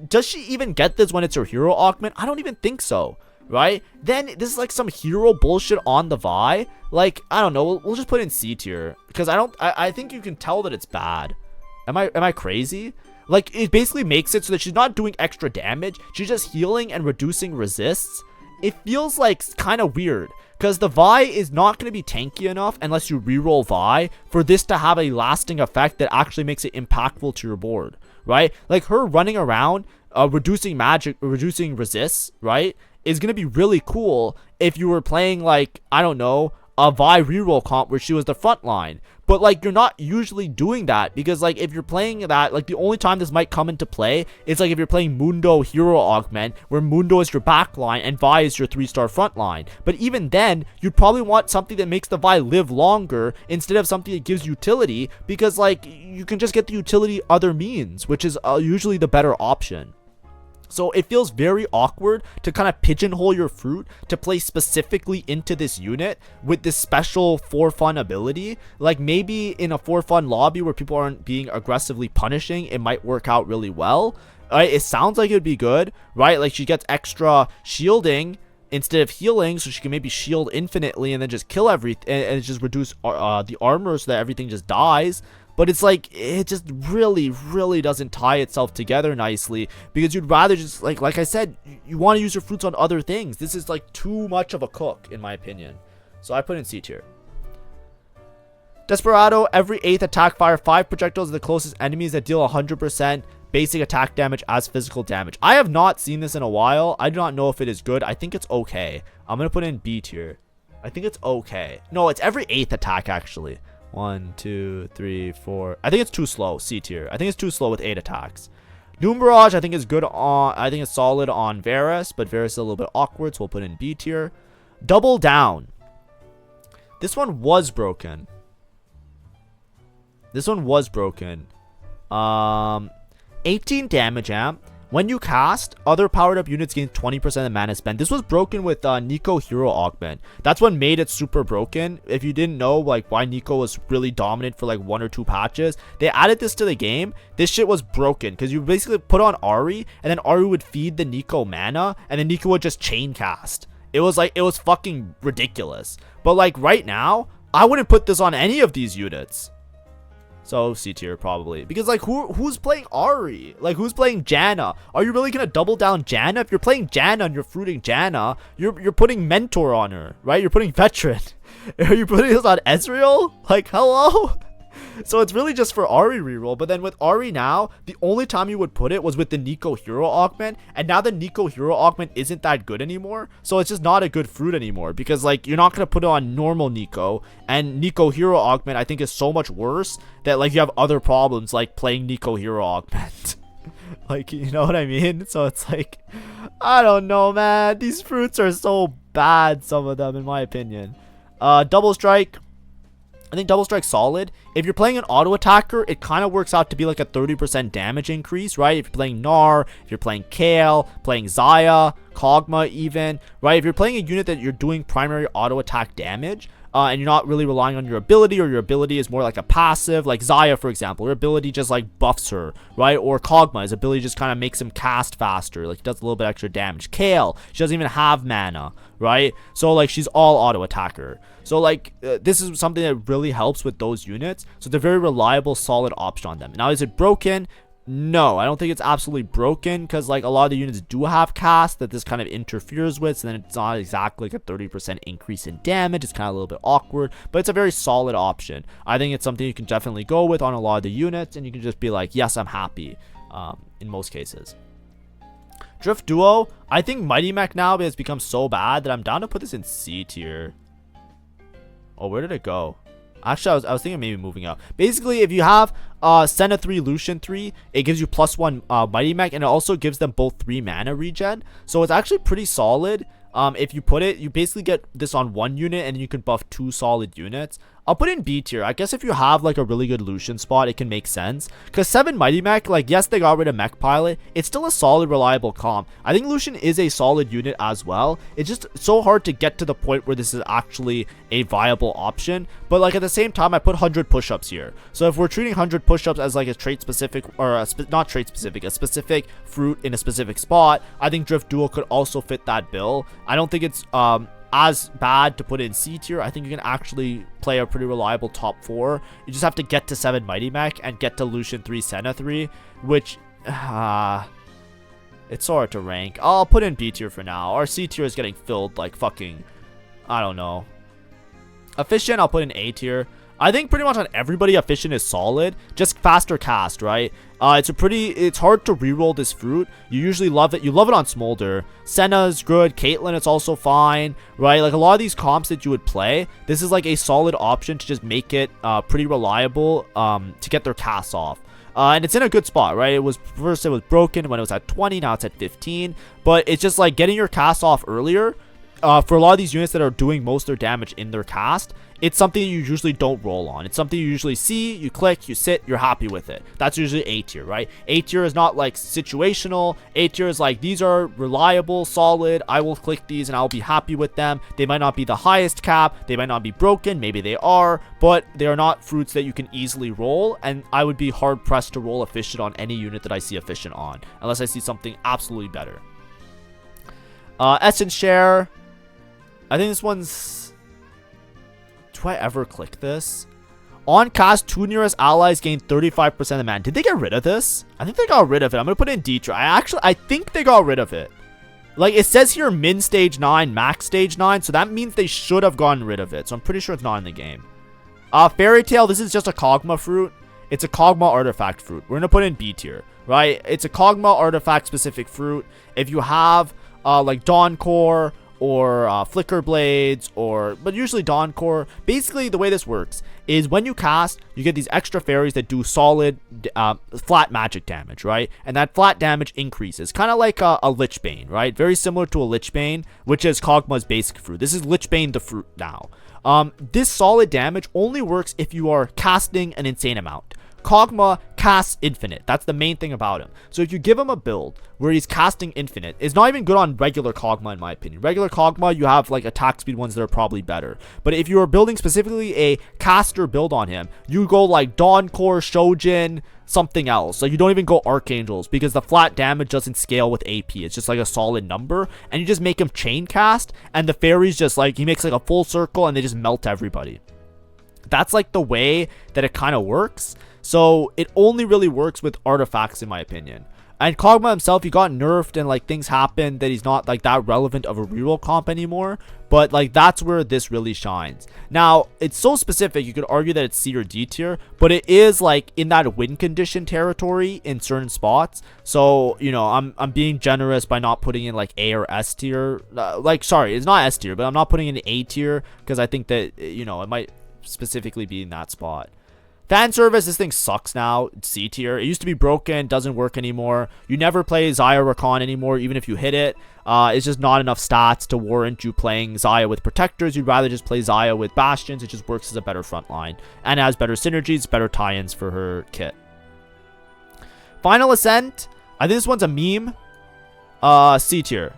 Does she even get this when it's her hero augment? I don't even think so. Right? Then this is like some hero bullshit on the Vi. Like, I don't know. We'll just put it in C tier. Because I think you can tell that it's bad. Am I crazy? Like, it basically makes it so that she's not doing extra damage. She's just healing and reducing resists. It feels like kind of weird. Because the Vi is not going to be tanky enough unless you reroll Vi for this to have a lasting effect that actually makes it impactful to your board. Right? Like, her running around, reducing magic, reducing resists, right? Is going to be really cool if you were playing, like, I don't know, a Vi reroll comp where she was the front line. But, like, you're not usually doing that because, like, if you're playing that, like, the only time this might come into play is, like, if you're playing Mundo Hero Augment, where Mundo is your back line and Vi is your 3-star front line. But even then, you'd probably want something that makes the Vi live longer instead of something that gives utility because, like, you can just get the utility other means, which is usually the better option. So it feels very awkward to kind of pigeonhole your fruit to play specifically into this unit with this special for fun ability. Like, maybe in a for fun lobby where people aren't being aggressively punishing, it might work out really well. It sounds like it would be good, right? Like, she gets extra shielding instead of healing, so she can maybe shield infinitely and then just kill everything and just reduce the armor so that everything just dies. But it's like, it just really, really doesn't tie itself together nicely because you'd rather just, like I said, you want to use your fruits on other things. This is like too much of a cook, in my opinion. So I put in C tier. Desperado, every 8th attack fire 5 projectiles at the closest enemies that deal 100% basic attack damage as physical damage. I have not seen this in a while. I do not know if it is good. I think it's okay. I'm going to put in B tier. I think it's okay. No, it's every 8th attack, actually. 1, 2, 3, 4. I think it's too slow. C tier. I think it's too slow with 8 attacks. Doom Barrage, I think is good on. I think it's solid on Varus, but Varus is a little bit awkward, so we'll put in B tier. Double Down. This one was broken. This one was broken. 18 damage amp. When you cast, other powered up units gain 20% of mana spent. This was broken with Nico Hero Augment. That's what made it super broken. If you didn't know like why Nico was really dominant for like 1 or 2 patches, they added this to the game. This shit was broken because you basically put on Ahri and then Ahri would feed the Nico mana and then Nico would just chain cast. It was fucking ridiculous. But like right now, I wouldn't put this on any of these units. So C tier probably, because like who's playing Ahri? Like who's playing Janna? Are you really gonna double down Janna? If you're playing Janna and you're fruiting Janna, you're putting Mentor on her, right? You're putting Veteran. Are you putting this on Ezreal? Like hello? So it's really just for Ahri reroll. But then with Ahri now, the only time you would put it was with the Nico Hero Augment. And now the Nico Hero Augment isn't that good anymore. So it's just not a good fruit anymore. Because like you're not going to put it on normal Nico. And Nico Hero Augment I think is so much worse that like you have other problems like playing Nico Hero Augment. Like, you know what I mean? So it's like, I don't know, man. These fruits are so bad, some of them, in my opinion. Double Strike. I think Double Strike's solid. If you're playing an auto attacker, it kind of works out to be like a 30% damage increase, right? If you're playing Gnar, if you're playing Kale, playing Xayah, Kog'Maw even, right? If you're playing a unit that you're doing primary auto attack damage, and you're not really relying on your ability, or your ability is more like a passive, like Xayah, for example, her ability just like buffs her, right? Or Kog'Maw, his ability just kind of makes him cast faster, like he does a little bit extra damage. Kale, she doesn't even have mana, right? So like she's all auto attacker. So like this is something that really helps with those units. So they're very reliable, solid option on them. Now is it broken? No, I don't think it's absolutely broken, because like a lot of the units do have cast that this kind of interferes with, so then it's not exactly like a 30% increase in damage. It's kind of a little bit awkward, but it's a very solid option. I think it's something you can definitely go with on a lot of the units, and you can just be like, yes, I'm happy in most cases. Drift Duo, I think Mighty Mech now has become so bad that I'm down to put this in C tier. Oh, where did it go? Actually, I was thinking maybe moving up. Basically, if you have Senna 3, Lucian 3, it gives you +1 Mighty Mech, and it also gives them both 3 mana regen. So it's actually pretty solid. If you put it, you basically get this on 1 unit, and you can buff 2 solid units. I'll put in B tier. I guess if you have like a really good Lucian spot, it can make sense. Because 7 Mighty Mech, like, yes, they got rid of Mech Pilot. It's still a solid, reliable comp. I think Lucian is a solid unit as well. It's just so hard to get to the point where this is actually a viable option. But like at the same time, I put 100 push-ups here. So if we're treating 100 push-ups as like a trait specific, or not trait specific, a specific fruit in a specific spot, I think Drift Duo could also fit that bill. I don't think it's as bad to put in C tier. I think you can actually play a pretty reliable top 4. You just have to get to 7 Mighty Mech and get to Lucian 3, Senna 3, which it's so hard to rank. I'll put in B tier for now. Our C tier is getting filled like fucking, I don't know. Efficient, I'll put in A tier. I think pretty much on everybody, Efficient is solid. Just faster cast, right? It's hard to reroll this fruit. You usually love it. You love it on Smolder. Senna's good. Caitlyn, it's also fine, right? Like a lot of these comps that you would play, this is like a solid option to just make it pretty reliable to get their casts off. And it's in a good spot, right? It was broken when it was at 20. Now it's at 15. But it's just like getting your cast off earlier. For a lot of these units that are doing most of their damage in their cast, it's something you usually don't roll on. It's something you usually see, you click, you sit, you're happy with it. That's usually A tier, right? A tier is not like situational. A tier is like, these are reliable, solid. I will click these and I'll be happy with them. They might not be the highest cap. They might not be broken. Maybe they are, but they are not fruits that you can easily roll. And I would be hard pressed to roll Efficient on any unit that I see Efficient on, unless I see something absolutely better. Essence Share. I think this one's... Do I ever click this? On cast, 2 nearest allies gain 35% of the mana. Did they get rid of this? I think they got rid of it. I'm going to put it in D tier. I think they got rid of it. Like, it says here min stage 9, max stage 9. So that means they should have gotten rid of it. So I'm pretty sure it's not in the game. Fairy Tale, this is just a Kog'Maw fruit. It's a Kog'Maw artifact fruit. We're going to put it in B tier, right? It's a Kog'Maw artifact specific fruit. If you have like Dawn Core or Flicker Blades, but usually Dawn Core. Basically, the way this works is when you cast, you get these extra fairies that do solid flat magic damage, right? And that flat damage increases, kind of like a Lich Bane, right? Very similar to a Lich Bane, which is Kog'Maw's basic fruit. This is Lich Bane the fruit now. This solid damage only works if you are casting an insane amount. Kog'Maw casts infinite. That's the main thing about him. So if you give him a build where he's casting infinite, it's not even good on regular Kog'Maw in my opinion. Regular Kog'Maw, you have like attack speed ones that are probably better. But if you are building specifically a caster build on him, you go like Dawn Core, Shojin, something else. So you don't even go Archangels because the flat damage doesn't scale with AP. It's just like a solid number. And you just make him chain cast, and the fairies just like, he makes like a full circle and they just melt everybody. That's like the way that it kind of works. So it only really works with artifacts in my opinion. And Kog'Maw himself, he got nerfed and like things happened that he's not like that relevant of a reroll comp anymore. But like that's where this really shines. Now it's so specific, you could argue that it's C or D tier, but it is like in that win condition territory in certain spots. So you know, I'm being generous by not putting in like A or S tier. Sorry, it's not S tier, but I'm not putting in A tier because I think that, you know, it might specifically be in that spot. Fan service, this thing sucks now. It's C tier. It used to be broken, doesn't work anymore. You never play Xayah Rakan anymore, even if you hit it. It's just not enough stats to warrant you playing Xayah with protectors. You'd rather just play Xayah with bastions. It just works as a better front line and has better synergies, better tie-ins for her kit. Final Ascent, I think this one's a meme. C tier.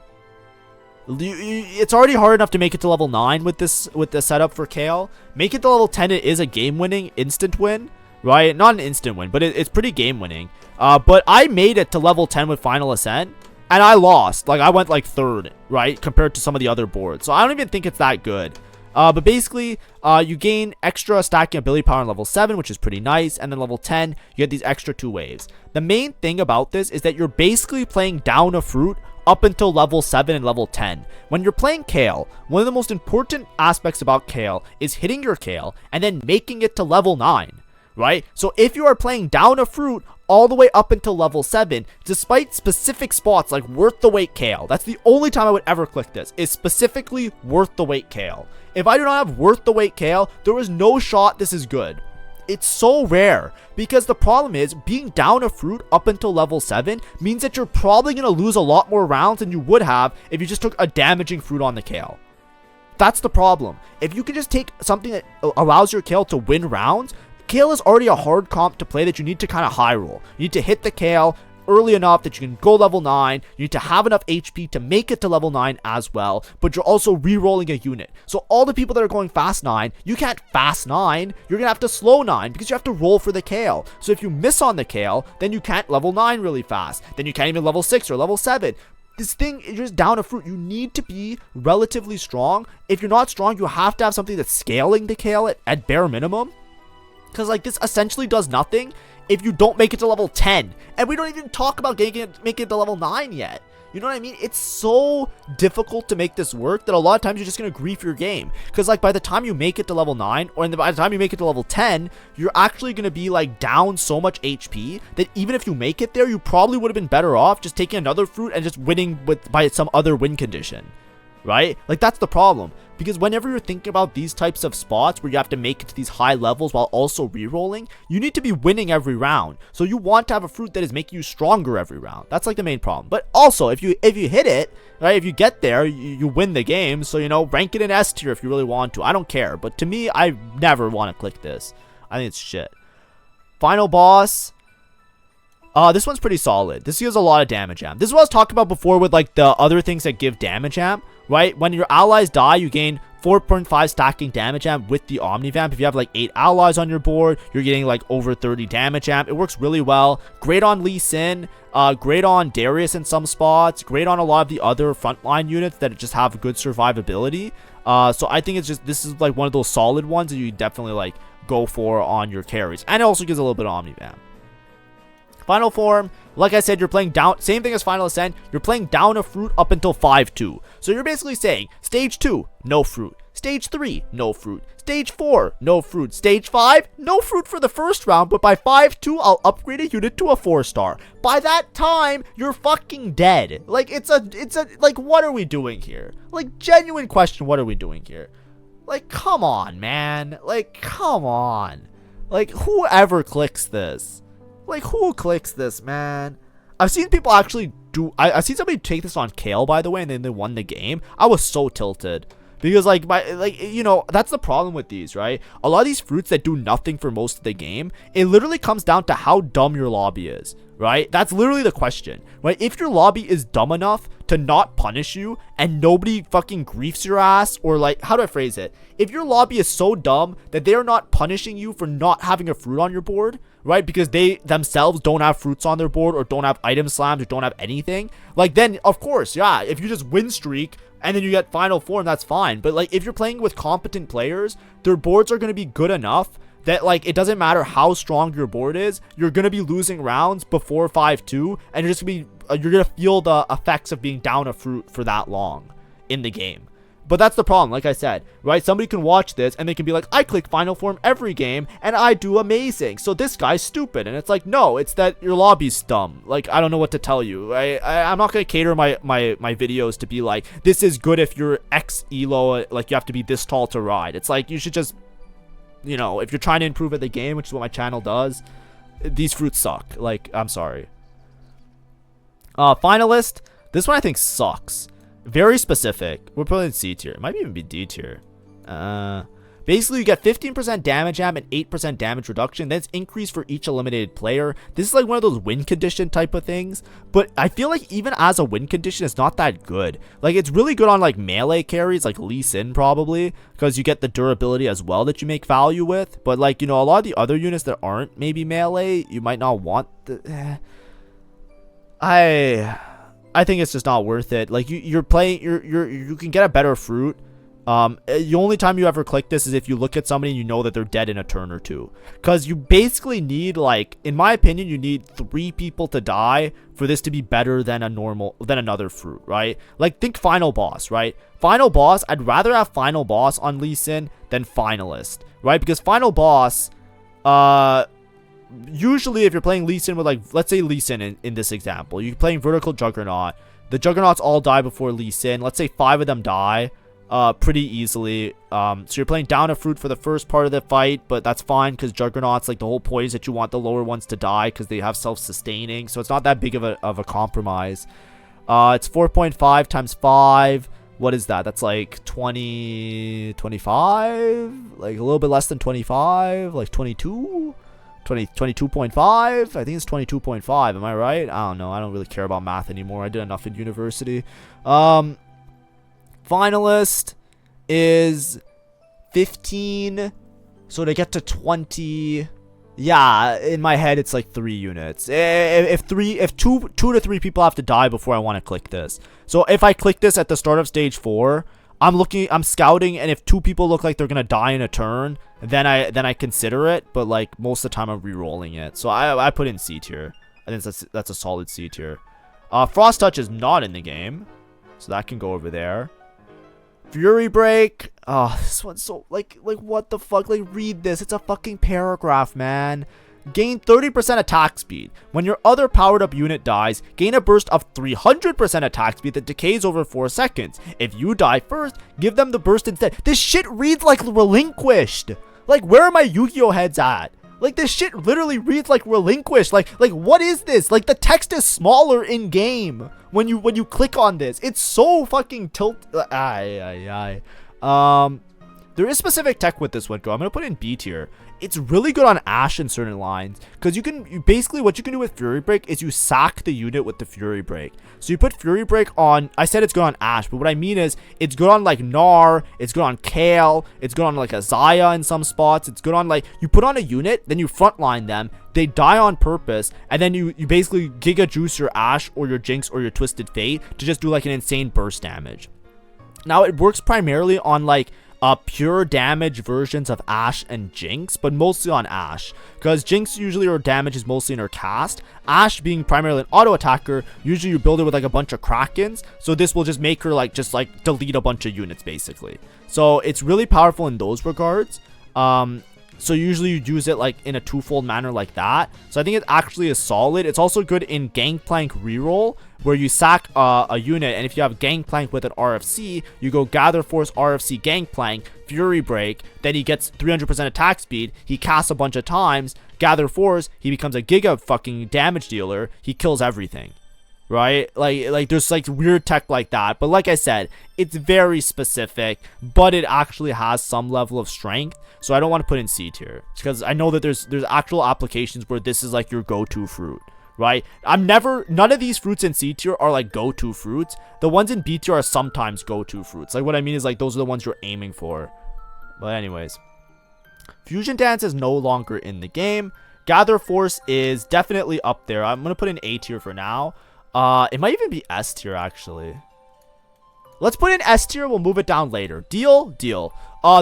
It's already hard enough to make it to level 9 with the setup for Kale. Make it to level 10, it is a game-winning instant win, right? Not an instant win, but it's pretty game-winning. But I made it to level 10 with Final Ascent, and I lost. Like, I went like 3rd, right? Compared to some of the other boards. So I don't even think it's that good. But basically, you gain extra stacking ability power on level 7, which is pretty nice. And then level 10, you get these extra 2 waves. The main thing about this is that you're basically playing down a fruit up until level 7 and level 10. When you're playing Kale, one of the most important aspects about Kale is hitting your Kale and then making it to level 9. Right? So if you are playing down a fruit all the way up until level 7, despite specific spots like worth the wait Kale, that's the only time I would ever click this, is specifically worth the wait Kale. If I do not have worth the wait Kale, there is no shot this is good. It's so rare, because the problem is being down a fruit up until level 7 means that you're probably going to lose a lot more rounds than you would have if you just took a damaging fruit on the Kale. That's the problem. If you can just take something that allows your Kale to win rounds, Kale is already a hard comp to play that you need to kind of high roll. You need to hit the Kale early enough that you can go level 9. You need to have enough HP to make it to level 9 as well, but you're also re-rolling a unit. So all the people that are going fast 9, you can't fast 9. You're gonna have to slow 9 because you have to roll for the Kale. So if you miss on the Kale, then you can't level 9 really fast. Then you can't even level 6 or level 7. This thing is just down a fruit. You need to be relatively strong. If you're not strong, you have to have something that's scaling the Kale at bare minimum. Because like this essentially does nothing if you don't make it to level 10. And we don't even talk about making it to level 9 yet. You know what I mean? It's so difficult to make this work that a lot of times you're just going to grief your game. Because like by the time you make it to level 9, or by the time you make it to level 10, you're actually going to be like down so much HP that even if you make it there, you probably would have been better off just taking another fruit and just winning by some other win condition. Right? Like that's the problem, because whenever you're thinking about these types of spots where you have to make it to these high levels while also re-rolling, you need to be winning every round. So you want to have a fruit that is making you stronger every round. That's like the main problem. But also if you hit it, right, if you get there, you win the game. So, you know, rank it in S tier if you really want to. I don't care, but to me, I never want to click this. I think it's shit. Final boss. This one's pretty solid. This gives a lot of damage amp. This is what I was talking about before with like the other things that give damage amp, right? When your allies die, you gain 4.5 stacking damage amp with the Omnivamp. If you have like 8 allies on your board, you're getting like over 30 damage amp. It works really well. Great on Lee Sin. Great on Darius in some spots. Great on a lot of the other frontline units that just have good survivability. So I think it's just, this is like one of those solid ones that you definitely like go for on your carries. And it also gives a little bit of Omnivamp. Final form, like I said, you're playing down, same thing as Final Ascent, you're playing down a fruit up until 5-2. So you're basically saying, stage 2, no fruit. Stage 3, no fruit. Stage 4, no fruit. Stage 5, no fruit for the first round, but by 5-2, I'll upgrade a unit to a 4-star. By that time, you're fucking dead. Like, like, what are we doing here? Like, genuine question, what are we doing here? Like, come on, man. Like, come on. Like, whoever clicks this? Like, who clicks this, man? I've seen people actually do... I've seen somebody take this on Kale, by the way, and then they won the game. I was so tilted. Because, like, you know, that's the problem with these, right? A lot of these fruits that do nothing for most of the game, it literally comes down to how dumb your lobby is, right? That's literally the question, right? If your lobby is dumb enough to not punish you and nobody fucking griefs your ass, or like, how do I phrase it? If your lobby is so dumb that they are not punishing you for not having a fruit on your board, right? Because they themselves don't have fruits on their board, or don't have item slams, or don't have anything, like, then of course, yeah, if you just win streak and then you get final form, that's fine. But like, if you're playing with competent players, their boards are going to be good enough that like, it doesn't matter how strong your board is, you're going to be losing rounds before 5-2, and you're just going to be you're going to feel the effects of being down a fruit for that long in the game. But that's the problem, like I said, right? Somebody can watch this and they can be like, I click final form every game and I do amazing, so this guy's stupid. And it's like, no, it's that your lobby's dumb. Like, I don't know what to tell you. I'm not going to cater my videos to be like, this is good if you're X Elo, like you have to be this tall to ride. It's like, you should just, you know, if you're trying to improve at the game, which is what my channel does, these fruits suck. Like, I'm sorry. Finalist, this one I think sucks. Very specific. We're putting in C tier. It might even be D tier. Basically, you get 15% damage amp and 8% damage reduction. That's increased for each eliminated player. This is like one of those win condition type of things. But I feel like even as a win condition, it's not that good. Like, it's really good on like melee carries, like Lee Sin probably, because you get the durability as well that you make value with. But like, you know, a lot of the other units that aren't maybe melee, you might not want the... I think it's just not worth it. Like, you're playing, you can get a better fruit The only time you ever click this is if you look at somebody and you know that they're dead in a turn or two. Because you basically need, like, in my opinion, you need 3 people to die for this to be better than another fruit, right? Like, think final boss, right? Final boss, I'd rather have final boss on Lee Sin than finalist, right? Because final boss, usually if you're playing Lee Sin with, like, let's say Lee Sin in this example, you're playing vertical Juggernaut. The Juggernauts all die before Lee Sin. Let's say 5 of them die pretty easily. So you're playing down a fruit for the first part of the fight, but that's fine because Juggernauts, like, the whole point is that you want the lower ones to die because they have self-sustaining, so it's not that big of a compromise. It's 4.5 times 5. What is that? That's like 25, like a little bit less than 25, like 22, 22.5. I think it's 22.5. Am I right? I don't know. I don't really care about math anymore. I did enough in university. Finalist is 15, so to get to 20, yeah, in my head it's like 3 units. If two to 3 people have to die before I want to click this. So if I click this at the start of stage 4, I'm scouting, and if 2 people look like they're gonna die in a turn, then I consider it. But like most of the time I'm re-rolling it, so I put in C tier. I think that's a solid C tier. Frost Touch is not in the game, so that can go over there. Fury Break. Oh, this one's so, like what the fuck? Like, read this. It's a fucking paragraph, man. Gain 30% attack speed. When your other powered up unit dies, gain a burst of 300% attack speed that decays over 4 seconds. If you die first, give them the burst instead. This shit reads like Relinquished. Like, where are my Yu-Gi-Oh heads at? Like, this shit literally reads like Relinquished. Like what is this? Like, the text is smaller in game when you click on this. It's so fucking there is specific tech with this one, I'm gonna put in B tier. It's really good on Ash in certain lines, because you basically, what you can do with Fury Break is you sack the unit with the Fury Break. So you put Fury Break on, I said it's good on Ash, but what I mean is it's good on like Gnar, it's good on Kale, it's good on like a Zaya in some spots. It's good on, like, you put on a unit, then you frontline them, they die on purpose, and then you basically Giga Juice your Ash or your Jinx or your Twisted Fate to just do like an insane burst damage. Now it works primarily on like pure damage versions of Ash and Jinx, but mostly on Ash, because Jinx usually her damage is mostly in her cast. Ash being primarily an auto attacker, usually you build it with like a bunch of Krakens, so this will just make her like delete a bunch of units basically. So it's really powerful in those regards. So usually you use it like in a twofold manner like that. So I think it actually is solid. It's also good in Gangplank reroll, where you sack a unit, and if you have Gangplank with an RFC, you go Gather Force, RFC, Gangplank, Fury Break, then he gets 300% attack speed, he casts a bunch of times, Gather Force, he becomes a giga fucking damage dealer, he kills everything. Right? Like there's like weird tech like that, but like I said, it's very specific, but it actually has some level of strength, so I don't want to put in C tier, because I know that there's actual applications where this is like your go-to fruit, right? None of these fruits in C tier are like go-to fruits. The ones in B tier are sometimes go-to fruits. Like, what I mean is, like, those are the ones you're aiming for. But anyways, Fusion Dance is no longer in the game. Gather Force is definitely up there. I'm gonna put in A tier for now. It might even be S tier, actually. Let's put in S tier. We'll move it down later. Deal.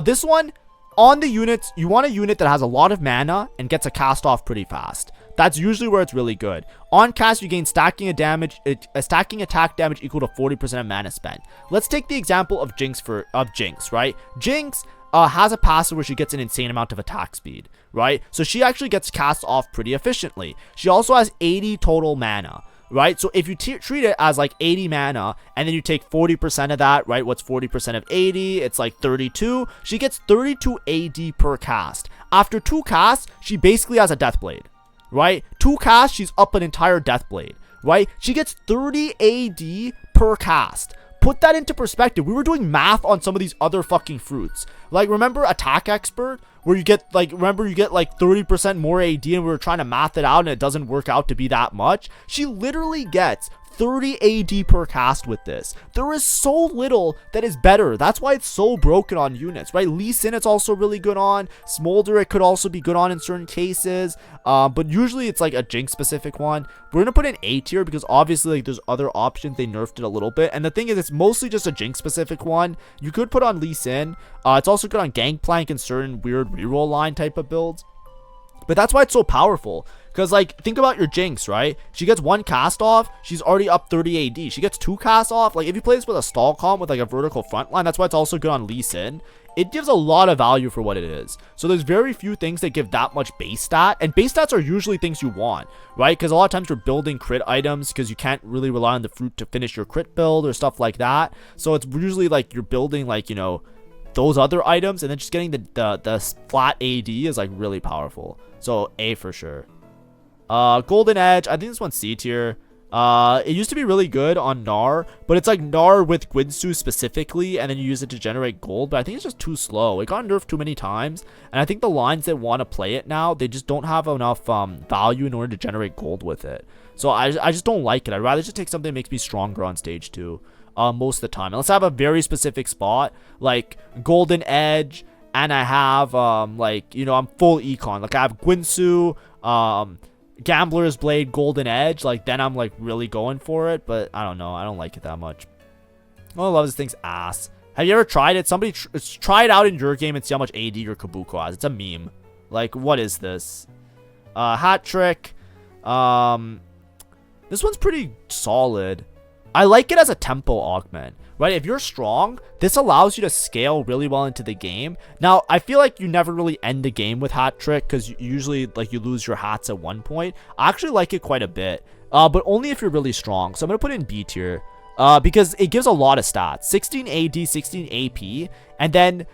This one, on the units, you want a unit that has a lot of mana and gets a cast off pretty fast. That's usually where it's really good. On cast, you gain stacking attack damage equal to 40% of mana spent. Let's take the example of Jinx, right? Jinx has a passive where she gets an insane amount of attack speed, right? So she actually gets cast off pretty efficiently. She also has 80 total mana, right? So if you treat it as like 80 mana, and then you take 40% of that, right? What's 40% of 80? It's like 32. She gets 32 AD per cast. After 2 casts, she basically has a Deathblade, right? 2 casts, she's up an entire Deathblade, right? She gets 30 AD per cast. Put that into perspective. We were doing math on some of these other fucking fruits. Like, remember Attack Expert, where you get like 30% more AD, and we were trying to math it out and it doesn't work out to be that much? She literally gets 30 AD per cast with this. There is so little that is better. That's why it's so broken on units, right? Lee Sin it's also really good on. Smolder it could also be good on in certain cases. But usually it's like a Jinx specific one. We're gonna put in A tier because obviously like there's other options. They nerfed it a little bit. And the thing is, it's mostly just a Jinx specific one. You could put on Lee Sin. It's also good on Gangplank and certain weird reroll line type of builds. But that's why it's so powerful. Because, like, think about your Jinx, right? She gets 1 cast off, she's already up 30 AD. She gets 2 cast off. Like, if you play this with a stall comp with, like, a vertical front line, that's why it's also good on Lee Sin. It gives a lot of value for what it is. So there's very few things that give that much base stat. And base stats are usually things you want, right? Because a lot of times you're building crit items because you can't really rely on the fruit to finish your crit build or stuff like that. So it's usually, like, you're building, like, you know, those other items. And then just getting the flat AD is, like, really powerful. So A for sure. Golden Edge, I think this one's C tier. It used to be really good on Gnar, but it's like Gnar with Guinsoo specifically, and then you use it to generate gold, but I think it's just too slow. It got nerfed too many times, and I think the lines that want to play it now, they just don't have enough value in order to generate gold with it. So I just don't like it. I'd rather just take something that makes me stronger on stage 2 most of the time. And let's have a very specific spot, like Golden Edge, and I have, like, you know, I'm full econ. Like, I have Guinsoo, Gambler's Blade, Golden Edge. Like, then I'm, like, really going for it. But, I don't know. I don't like it that much. All I love this thing's ass. Have you ever tried it? Somebody try it out in your game and see how much AD your Kabuko has. It's a meme. Like, what is this? Hat Trick. This one's pretty solid. I like it as a tempo augment, right? If you're strong, this allows you to scale really well into the game. Now, I feel like you never really end the game with Hat Trick because usually, like, you lose your hats at one point. I actually like it quite a bit, but only if you're really strong. So I'm going to put it in B tier because it gives a lot of stats. 16 AD, 16 AP, and then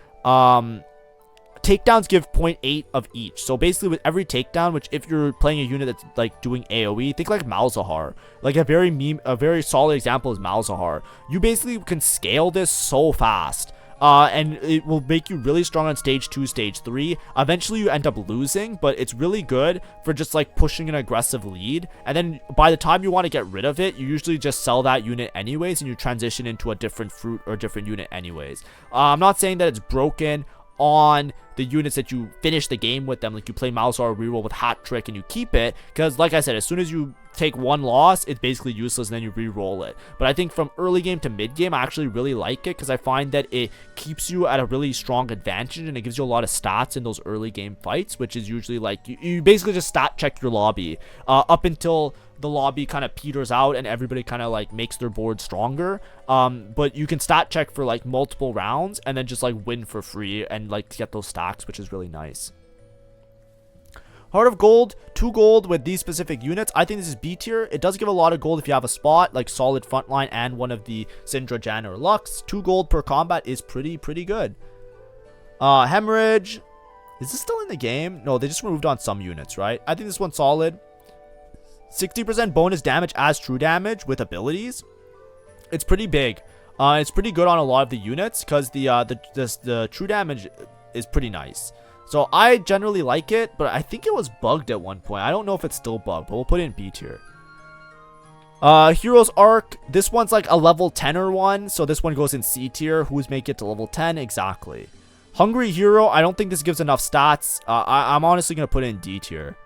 takedowns give 0.8 of each. So basically with every takedown, which if you're playing a unit that's like doing AoE, think like Malzahar. Like a very solid example is Malzahar. You basically can scale this so fast. And it will make you really strong on stage 2, stage 3. Eventually you end up losing, but it's really good for just like pushing an aggressive lead. And then by the time you want to get rid of it, you usually just sell that unit anyways, and you transition into a different fruit or different unit anyways. I'm not saying that it's broken on the units that you finish the game with them, like you play Malzahar reroll with Hat Trick and you keep it, because like I said, as soon as you take one loss, it's basically useless and then you reroll it. But I think from early game to mid game, I actually really like it because I find that it keeps you at a really strong advantage and it gives you a lot of stats in those early game fights, which is usually like you basically just stat check your lobby up until the lobby kind of peters out and everybody kind of like makes their board stronger. But you can stat check for like multiple rounds and then just like win for free and like get those stacks, which is really nice. Heart of Gold, 2 gold with these specific units. I think this is B tier. It does give a lot of gold if you have a spot like solid frontline and one of the Syndra, Jan, or Lux. 2 gold per combat is pretty good. Hemorrhage, is this still in the game? No, they just removed on some units, right? I think this one's solid. 60% bonus damage as true damage with abilities. It's pretty big. It's pretty good on a lot of the units because the true damage is pretty nice. So I generally like it, but I think it was bugged at one point. I don't know if it's still bugged, but we'll put it in B tier. Heroes Arc. This one's like a level 10er one, so this one goes in C tier. Who's make it to level 10? Exactly. Hungry Hero. I don't think this gives enough stats. I'm honestly gonna put it in D tier.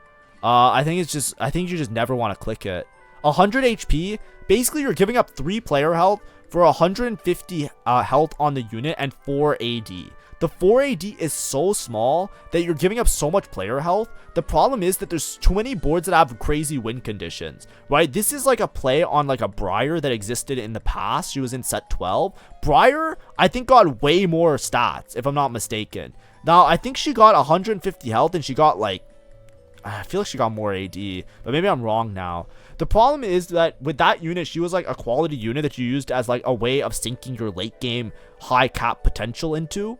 I think you just never want to click it. 100 HP. Basically, you're giving up 3 player health for 150 health on the unit and 4 AD. The 4 AD is so small that you're giving up so much player health. The problem is that there's too many boards that have crazy win conditions, right? This is like a play on like a Briar that existed in the past. She was in set 12. Briar, I think, got way more stats, if I'm not mistaken. Now, I think she got 150 health and she got like, I feel like she got more AD, but maybe I'm wrong now. The problem is that with that unit, she was like a quality unit that you used as like a way of sinking your late game high cap potential into.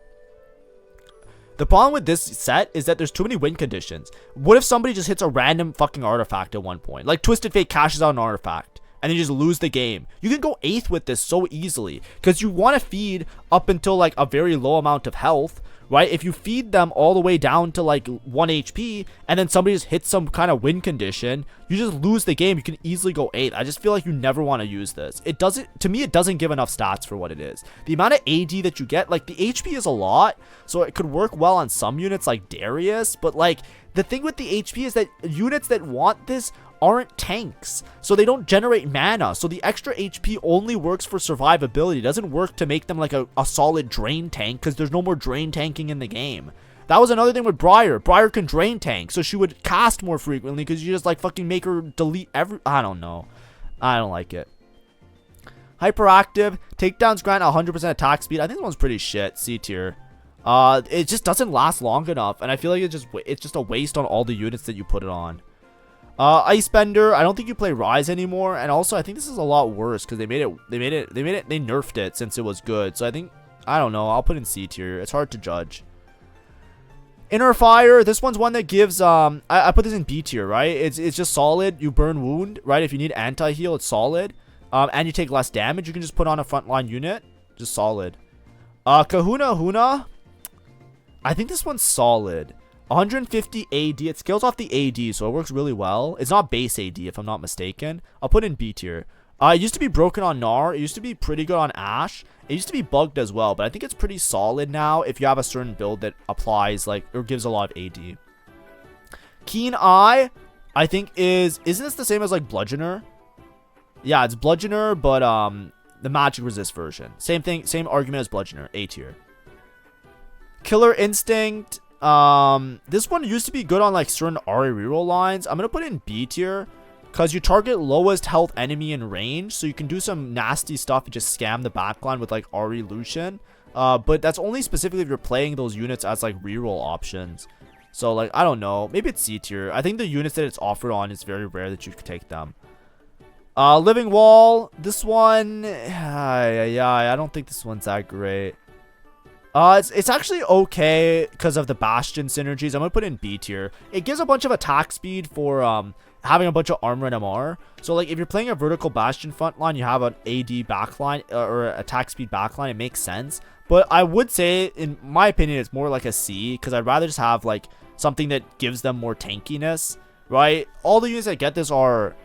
The problem with this set is that there's too many win conditions. What if somebody just hits a random fucking artifact at one point? Like Twisted Fate cashes out an artifact and you just lose the game. You can go 8th with this so easily because you want to feed up until like a very low amount of health, right? If you feed them all the way down to like 1 HP and then somebody just hits some kind of win condition, you just lose the game. You can easily go 8. I just feel like you never want to use this. It doesn't, to me, it doesn't give enough stats for what it is. The amount of AD that you get, like the HP is a lot, so it could work well on some units like Darius, but like the thing with the HP is that units that want this aren't tanks, so they don't generate mana, so the extra HP only works for survivability. It doesn't work to make them like a solid drain tank, because there's no more drain tanking in the game. That was another thing with Briar. Briar can drain tank, so she would cast more frequently, because you just like fucking make her delete every, I don't know, I don't like it. Hyperactive, takedowns grant 100% attack speed. I think this one's pretty shit. C tier. It just doesn't last long enough, and I feel like it's just a waste on all the units that you put it on. Icebender, I don't think you play Rise anymore, and also I think this is a lot worse because they nerfed it since it was good. So I think, I don't know, I'll put in C tier. It's hard to judge. Inner Fire, this one's one that gives I put this in B tier, right? It's just solid. You burn wound, right? If you need anti-heal, it's solid. And you take less damage. You can just put on a frontline unit, just solid. Kahuna Huna, I think this one's solid. 150 AD. It scales off the AD, so it works really well. It's not base AD, if I'm not mistaken. I'll put in B tier. It used to be broken on Gnar. It used to be pretty good on Ashe. It used to be bugged as well, but I think it's pretty solid now if you have a certain build that applies, like, or gives a lot of AD. Keen Eye, I think isn't this the same as, like, Bludgeoner? Yeah, it's Bludgeoner, but, the magic resist version. Same thing, same argument as Bludgeoner, A tier. Killer Instinct, this one used to be good on like certain Ari reroll lines. I'm gonna put in B tier because you target lowest health enemy in range, so you can do some nasty stuff and just scam the backline with like Ari Lucian. But that's only specifically if you're playing those units as like reroll options. So like, I don't know, maybe it's C tier. I think the units that it's offered on, it's very rare that you could take them. Living Wall, this one, I don't think this one's that great. It's actually okay because of the Bastion synergies. I'm gonna put in B tier. It gives a bunch of attack speed for having a bunch of armor and MR. So like if you're playing a vertical Bastion frontline, you have an AD backline or attack speed backline. It makes sense. But I would say, in my opinion, it's more like a C because I'd rather just have like something that gives them more tankiness, right? All the units that get this are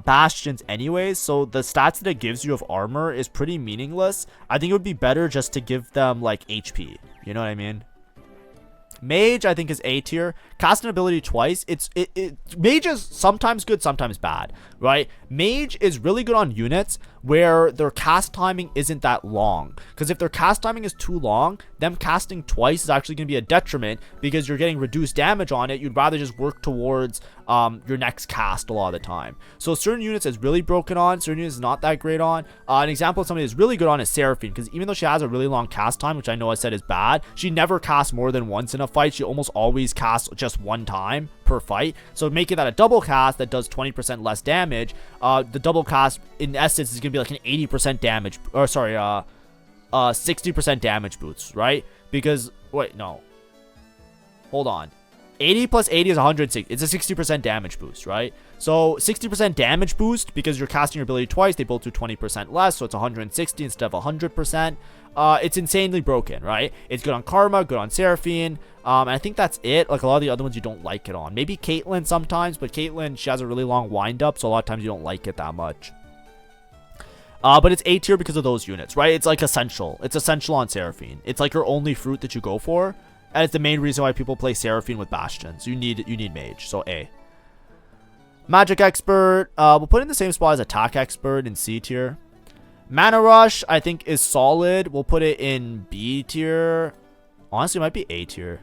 Bastions anyways, so the stats that it gives you of armor is pretty meaningless. I think it would be better just to give them like HP, you know what I mean? Mage, I think, is A tier. Cast an ability twice. Mage is sometimes good, sometimes bad, right? Mage is really good on units where their cast timing isn't that long. Because if their cast timing is too long, them casting twice is actually going to be a detriment because you're getting reduced damage on it. You'd rather just work towards your next cast a lot of the time. So certain units is really broken on, certain units is not that great on. An example of somebody that's really good on is Seraphine, because even though she has a really long cast time, which I know I said is bad, she never casts more than once in a fight. She almost always casts just one time per fight. So making that a double cast that does 20% less damage, the double cast in essence is going to be like an 80% damage, or sorry, 60% damage boost, right? Because, wait, no. Hold on. 80 plus 80 is 160. It's a 60% damage boost, right? So 60% damage boost because you're casting your ability twice. They both do 20% less, so it's 160 instead of 100%. It's insanely broken, right? It's good on Karma, good on Seraphine. And I think that's it. Like a lot of the other ones you don't like it on. Maybe Caitlyn sometimes, but Caitlyn, she has a really long wind up, so a lot of times you don't like it that much. But it's A tier because of those units, right? It's like essential. It's essential on Seraphine. It's like your only fruit that you go for. And it's the main reason why people play Seraphine with Bastions. You need Mage, so A. Magic Expert, we'll put in the same spot as Attack Expert in C tier. Mana Rush, I think, is solid. We'll put it in B tier. Honestly, it might be A tier.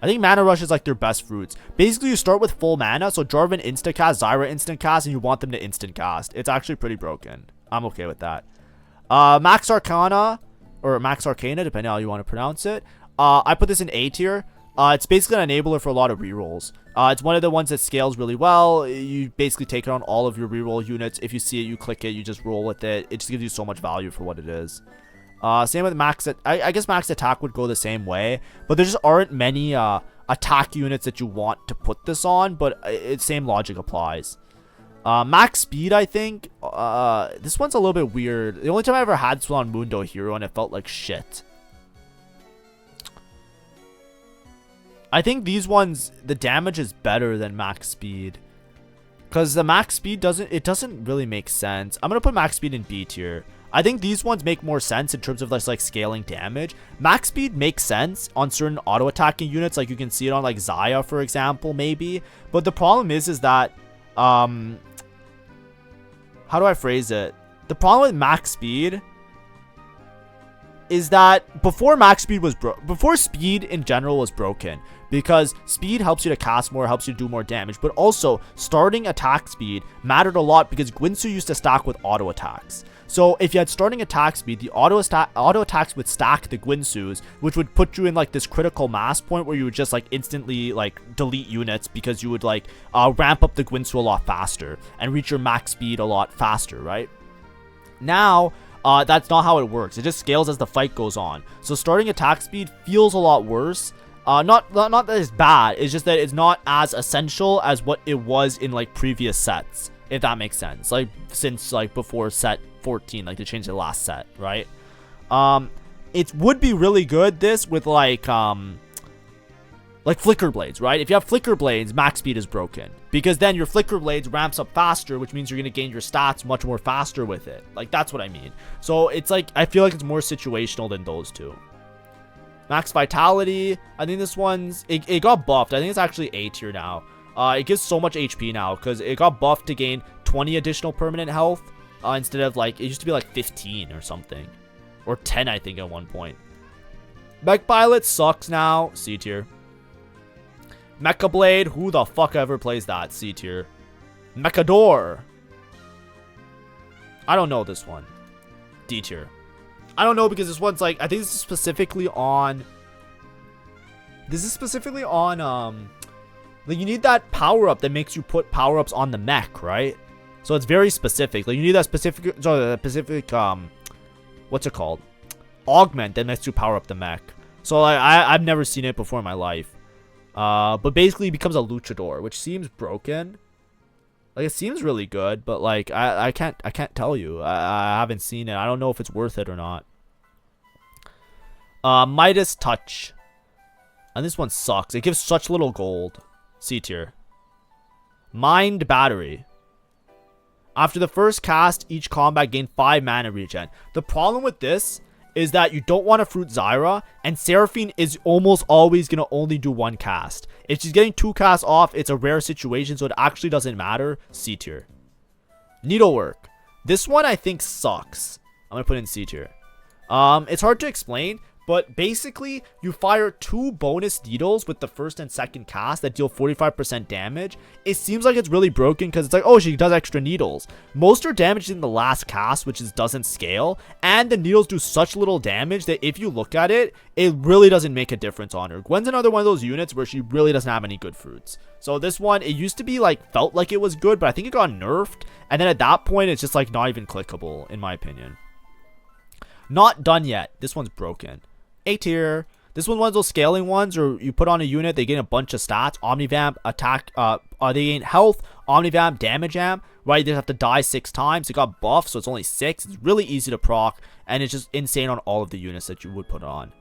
I think Mana Rush is like their best fruits. Basically, you start with full mana, so Jarvan instant cast, Zyra instant cast, and you want them to instant cast. It's actually pretty broken. I'm okay with that. Max Arcana, or Max Arcana, depending on how you want to pronounce it. I put this in A tier. It's basically an enabler for a lot of rerolls. It's one of the ones that scales really well. You basically take it on all of your reroll units. If you see it, you click it, you just roll with it. It just gives you so much value for what it is. Same with Max. I guess Max Attack would go the same way, but there just aren't many attack units that you want to put this on, but same logic applies. Max Speed, I think. This one's a little bit weird. The only time I ever had this one on Mundo Hero and it felt like shit. I think these ones, the damage is better than max speed. Because the max speed doesn't really make sense. I'm going to put max speed in B tier. I think these ones make more sense in terms of like scaling damage. Max speed makes sense on certain auto attacking units, like you can see it on like Xayah, for example, maybe. But the problem is that, how do I phrase it? The problem with max speed is that before speed in general was broken, because speed helps you to cast more, helps you to do more damage, but also starting attack speed mattered a lot because Guinsoo used to stack with auto attacks. So if you had starting attack speed, the auto attacks would stack the Guinsoos, which would put you in like this critical mass point where you would just like instantly like delete units because you would like ramp up the Guinsoo a lot faster and reach your max speed a lot faster, right? Now, that's not how it works. It just scales as the fight goes on. So starting attack speed feels a lot worse. Not that it's bad. It's just that it's not as essential as what it was in like previous sets, if that makes sense. Like since like before set 14, like they changed the last set, right? It would be really good this with like flicker blades, right? If you have flicker blades, max speed is broken because then your flicker blades ramps up faster, which means you're going to gain your stats much more faster with it. Like that's what I mean. So it's like, I feel like it's more situational than those two. Max vitality, I think this one's, it got buffed. I think it's actually A tier now. It gives so much HP now because it got buffed to gain 20 additional permanent health instead of like, it used to be like 15 or something. Or 10, I think, at one point. Mech Pilot sucks now. C tier. Mecha Blade, who the fuck ever plays that? C tier. Mechador. I don't know this one. D tier. I don't know because this one's like, I think this is specifically on, like you need that power up that makes you put power ups on the mech, right? So it's very specific. Like you need that specific, what's it called? Augment that makes you power up the mech. So like, I've never seen it before in my life. But basically it becomes a luchador, which seems broken. Like it seems really good, but like I can't tell you. I haven't seen it. I don't know if it's worth it or not. Midas Touch. And this one sucks. It gives such little gold. C tier. Mind Battery. After the first cast, each combat gain 5 mana regen. The problem with this is that you don't want to fruit Zyra, and Seraphine is almost always going to only do 1 cast. If she's getting 2 casts off, it's a rare situation, so it actually doesn't matter. C tier. Needlework. This one I think sucks. I'm going to put it in C tier. It's hard to explain, but basically you fire 2 bonus needles with the first and second cast that deal 45% damage. It seems like it's really broken because it's like, oh, she does extra needles. Most are damaged in the last cast, which doesn't scale, and the needles do such little damage that if you look at it, it really doesn't make a difference on her. Gwen's another one of those units where she really doesn't have any good fruits. So this one, it used to be like, felt like it was good, but I think it got nerfed, and then at that point, it's just like not even clickable, in my opinion. Not done yet. This one's broken. A tier. This one's one of those scaling ones where you put on a unit, they gain a bunch of stats. Omnivamp, attack, they gain health, Omnivamp, damage amp, right? They have to die 6 times. It got buffed, so it's only 6. It's really easy to proc, and it's just insane on all of the units that you would put on.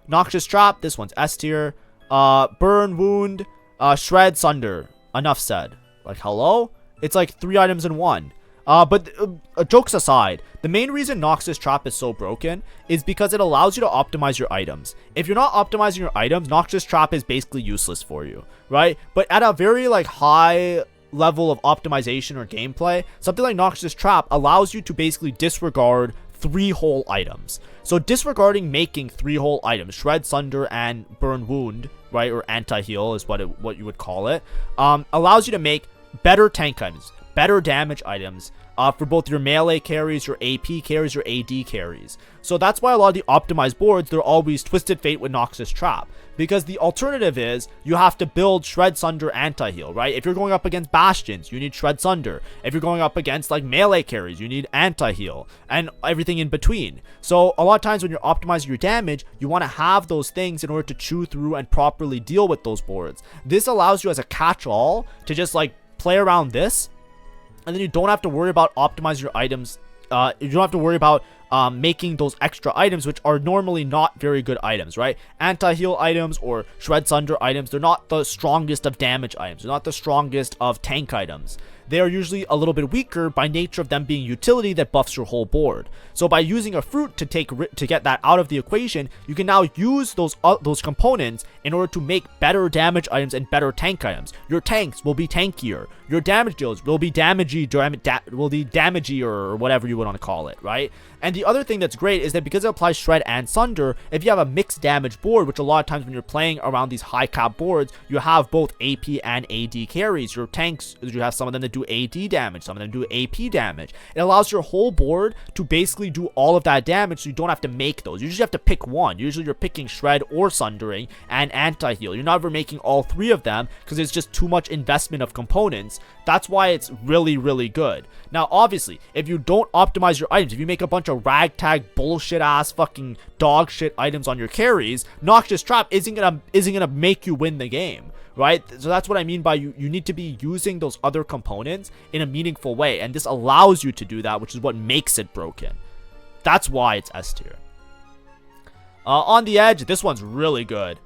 Noxious Trap, this one's S tier. Burn, Wound, Shred, Sunder. Enough said. Like, hello? It's like 3 items in 1. But jokes aside, the main reason Noxious Trap is so broken is because it allows you to optimize your items. If you're not optimizing your items, Noxious Trap is basically useless for you, right? But at a very like high level of optimization or gameplay, something like Noxious Trap allows you to basically disregard 3 whole items. So disregarding making 3 whole items, Shred, Sunder, and Burn Wound, right, or Anti-Heal is what you would call it, allows you to make better tank items, better damage items for both your melee carries, your AP carries, your AD carries. So that's why a lot of the optimized boards, they're always Twisted Fate with Noxious Trap. Because the alternative is you have to build Shred, Sunder, Anti-Heal, right? If you're going up against Bastions, you need Shred, Sunder. If you're going up against like melee carries, you need Anti-Heal and everything in between. So a lot of times when you're optimizing your damage, you want to have those things in order to chew through and properly deal with those boards. This allows you as a catch-all to just like play around this, and then you don't have to worry about optimizing your items. You don't have to worry about making those extra items, which are normally not very good items, right? Anti-heal items or Shred Sunder items, they're not the strongest of damage items. They're not the strongest of tank items. They are usually a little bit weaker by nature of them being utility that buffs your whole board. So by using a fruit to get that out of the equation, you can now use those components in order to make better damage items and better tank items. Your tanks will be tankier. Your damage deals will be damagey or whatever you would want to call it, right? And the other thing that's great is that because it applies Shred and Sunder, if you have a mixed damage board, which a lot of times when you're playing around these high cap boards, you have both AP and AD carries. Your tanks, you have some of them that do AD damage, some of them do AP damage. It allows your whole board to basically do all of that damage, so you don't have to make those. You usually have to pick one. Usually you're picking Shred or Sundering and anti-heal. You're not ever making all three of them because it's just too much investment of components. That's why it's really, really good. Now, obviously, if you don't optimize your items, if you make a bunch of ragtag bullshit ass fucking dog shit items on your carries, Noxious Trap isn't gonna make you win the game, right? So that's what I mean by you need to be using those other components in a meaningful way, and this allows you to do that, which is what makes it broken. That's why it's S tier. On the edge, this one's really good.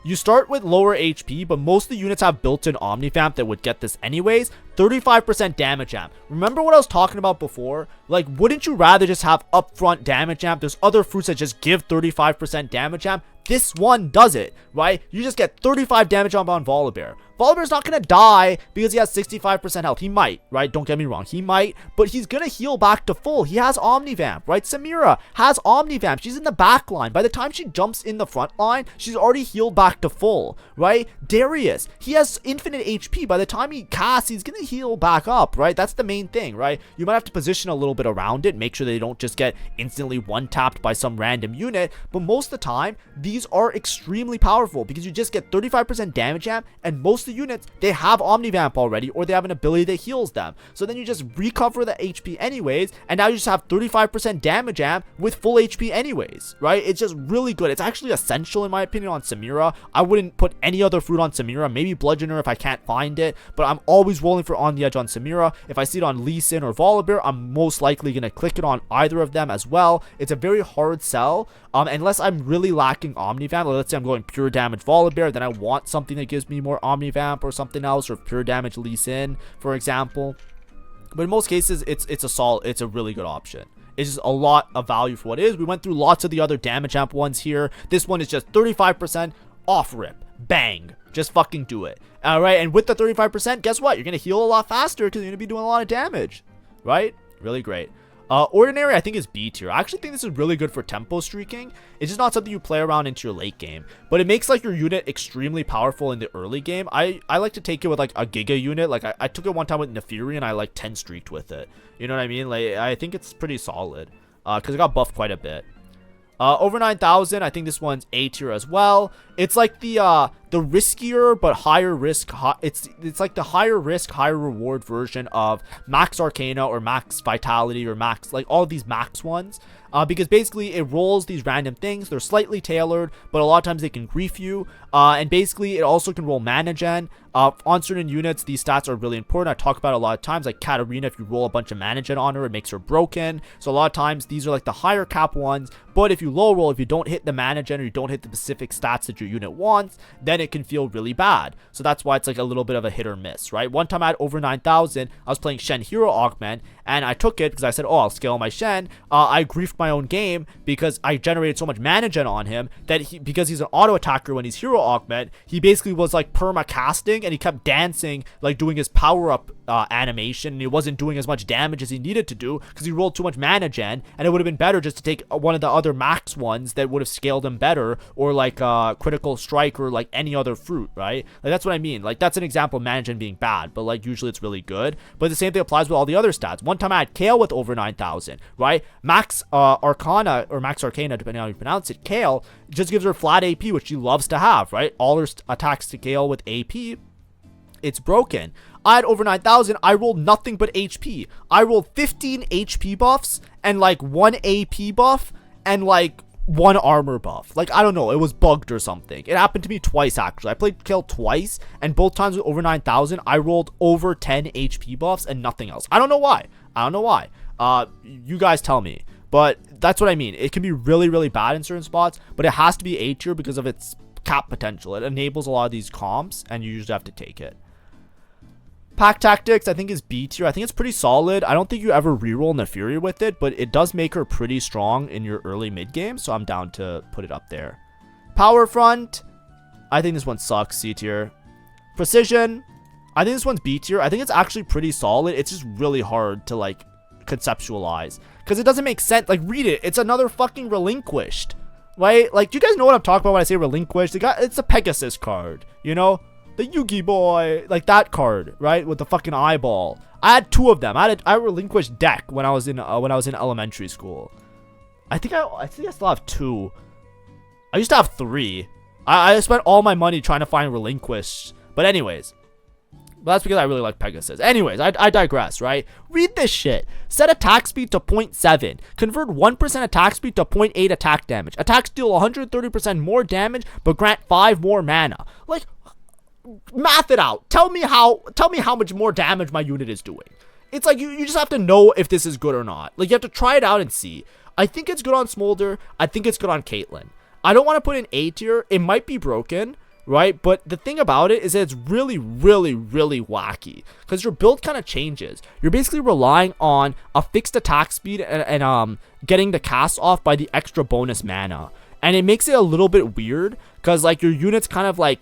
You start with lower HP, but most of the units have built-in Omnivamp that would get this anyways. 35% damage amp. Remember what I was talking about before? Like, wouldn't you rather just have upfront damage amp? There's other fruits that just give 35% damage amp. This one does it, right? You just get 35 damage amp on Volibear. Volibear's not gonna die because he has 65% health. He might, right? Don't get me wrong. He might, but he's gonna heal back to full. He has Omnivamp, right? Samira has Omnivamp. She's in the back line. By the time she jumps in the front line, she's already healed back to full, right? Darius, he has infinite HP. By the time he casts, he's gonna heal back up, right? That's the main thing, right? You might have to position a little bit around it, make sure they don't just get instantly one-tapped by some random unit, but most of the time, these are extremely powerful because you just get 35% damage amp, and most of the units, they have Omnivamp already, or they have an ability that heals them. So then you just recover the HP anyways, and now you just have 35% damage amp with full HP anyways, right? It's just really good. It's actually essential in my opinion on Samira. I wouldn't put any other fruit on Samira, maybe Bludgeoner if I can't find it, but I'm always rolling for on the edge on Samira. If I see it on Lee Sin or Volibear, I'm most likely going to click it on either of them as well. It's a very hard sell, unless I'm really lacking Omnivamp. Like, let's say I'm going pure damage Volibear, then I want something that gives me more Omnivamp or something else, or pure damage Lee Sin, for example. But in most cases, it's a really good option. It's just a lot of value for what it is. We went through lots of the other damage amp ones here. This one is just 35% off rip. Bang. Just fucking do it. Alright, and with the 35%, guess what? You're going to heal a lot faster because you're going to be doing a lot of damage. Right? Really great. Ordinary, I think, is B tier. I actually think this is really good for tempo streaking. It's just not something you play around into your late game, but it makes like your unit extremely powerful in the early game. I like to take it with like a Giga unit. Like I took it one time with Neferi and I like 10 streaked with it. You know what I mean? Like I think it's pretty solid because it got buffed quite a bit. Over 9,000, I think this one's A tier as well. It's like the riskier but higher risk. It's like the higher risk, higher reward version of Max Arcana or Max Vitality or Max, like all of these Max ones. Because basically it rolls these random things. They're slightly tailored, but a lot of times they can grief you. And basically it also can roll mana gen. On certain units, these stats are really important. I talk about it a lot of times, like Katarina, if you roll a bunch of mana gen on her, it makes her broken. So a lot of times these are like the higher cap ones, but if you low roll, if you don't hit the mana gen or you don't hit the specific stats that your unit wants, then it can feel really bad. So that's why it's like a little bit of a hit or miss, right? One time I had over 9,000, I was playing Shen Hero Augment, and I took it because I said, oh, I'll scale my Shen. I griefed my own game because I generated so much mana gen on him that because he's an auto attacker when he's Hero Augment, he basically was like perma casting and he kept dancing, like doing his power up animation, and he wasn't doing as much damage as he needed to do because he rolled too much mana gen, and it would have been better just to take one of the other max ones that would have scaled him better, or like critical strike or like any other fruit, right? Like that's what I mean. Like that's an example of mana gen being bad, but like usually it's really good. But the same thing applies with all the other stats. One time I had Kale with over 9,000, right? Max Arcana or Max Arcana, depending on how you pronounce it, Kale just gives her flat AP, which she loves to have, right? All her attacks to Kale with AP, it's broken. I had over 9,000. I rolled nothing but HP. I rolled 15 HP buffs and like 1 AP buff and like 1 armor buff. Like, I don't know. It was bugged or something. It happened to me twice, actually. I played Kill twice, and both times with over 9,000, I rolled over 10 HP buffs and nothing else. I don't know why. You guys tell me. but that's what I mean. It can be really, really bad in certain spots, but it has to be A tier because of its cap potential. It enables a lot of these comps, and you usually have to take it. Pack Tactics, I think, is B tier. I think it's pretty solid. I don't think you ever reroll Nefiri with it, but it does make her pretty strong in your early mid game, so I'm down to put it up there. Power Front, I think this one sucks, C tier. Precision, I think this one's B tier. I think it's actually pretty solid. It's just really hard to, like, conceptualize, because it doesn't make sense. Like, read it. It's another fucking Relinquished, right? Like, do you guys know what I'm talking about when I say Relinquished? It's a Pegasus card, you know? The Yugi boy, like that card, right, with the fucking eyeball. I had 2 of them. I had a Relinquished deck when I was in elementary school. I think I still have 2. I used to have 3. I spent all my money trying to find Relinquished. But anyways, that's because I really like Pegasus. Anyways, I digress, right? Read this shit. Set attack speed to 0.7. Convert 1% attack speed to 0.8 attack damage. Attacks deal 130% more damage, but grant 5 more mana. Like, math it out. Tell me how much more damage my unit is doing. It's like you just have to know if this is good or not. Like, you have to try it out and see. I think it's good on Smolder. I think it's good on Caitlyn. I don't want to put in A tier. It might be broken, right? But the thing about it is that it's really, really, really wacky, because your build kind of changes. You're basically relying on a fixed attack speed and getting the cast off by the extra bonus mana. And it makes it a little bit weird, because, like, your units kind of like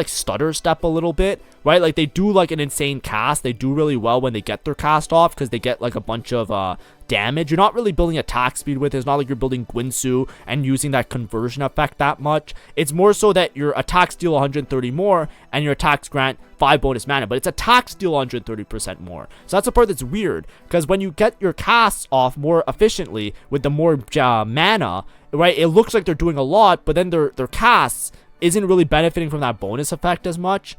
stutter step a little bit, right? Like, they do, like, an insane cast. They do really well when they get their cast off, because they get, like, a bunch of damage. You're not really building attack speed with it. It's not like you're building Gwinsu and using that conversion effect that much. It's more so that your attacks deal 130 more and your attacks grant 5 bonus mana, but its attacks deal 130% more. So that's the part that's weird, because when you get your casts off more efficiently with the more mana, right, it looks like they're doing a lot, but then their casts isn't really benefiting from that bonus effect as much.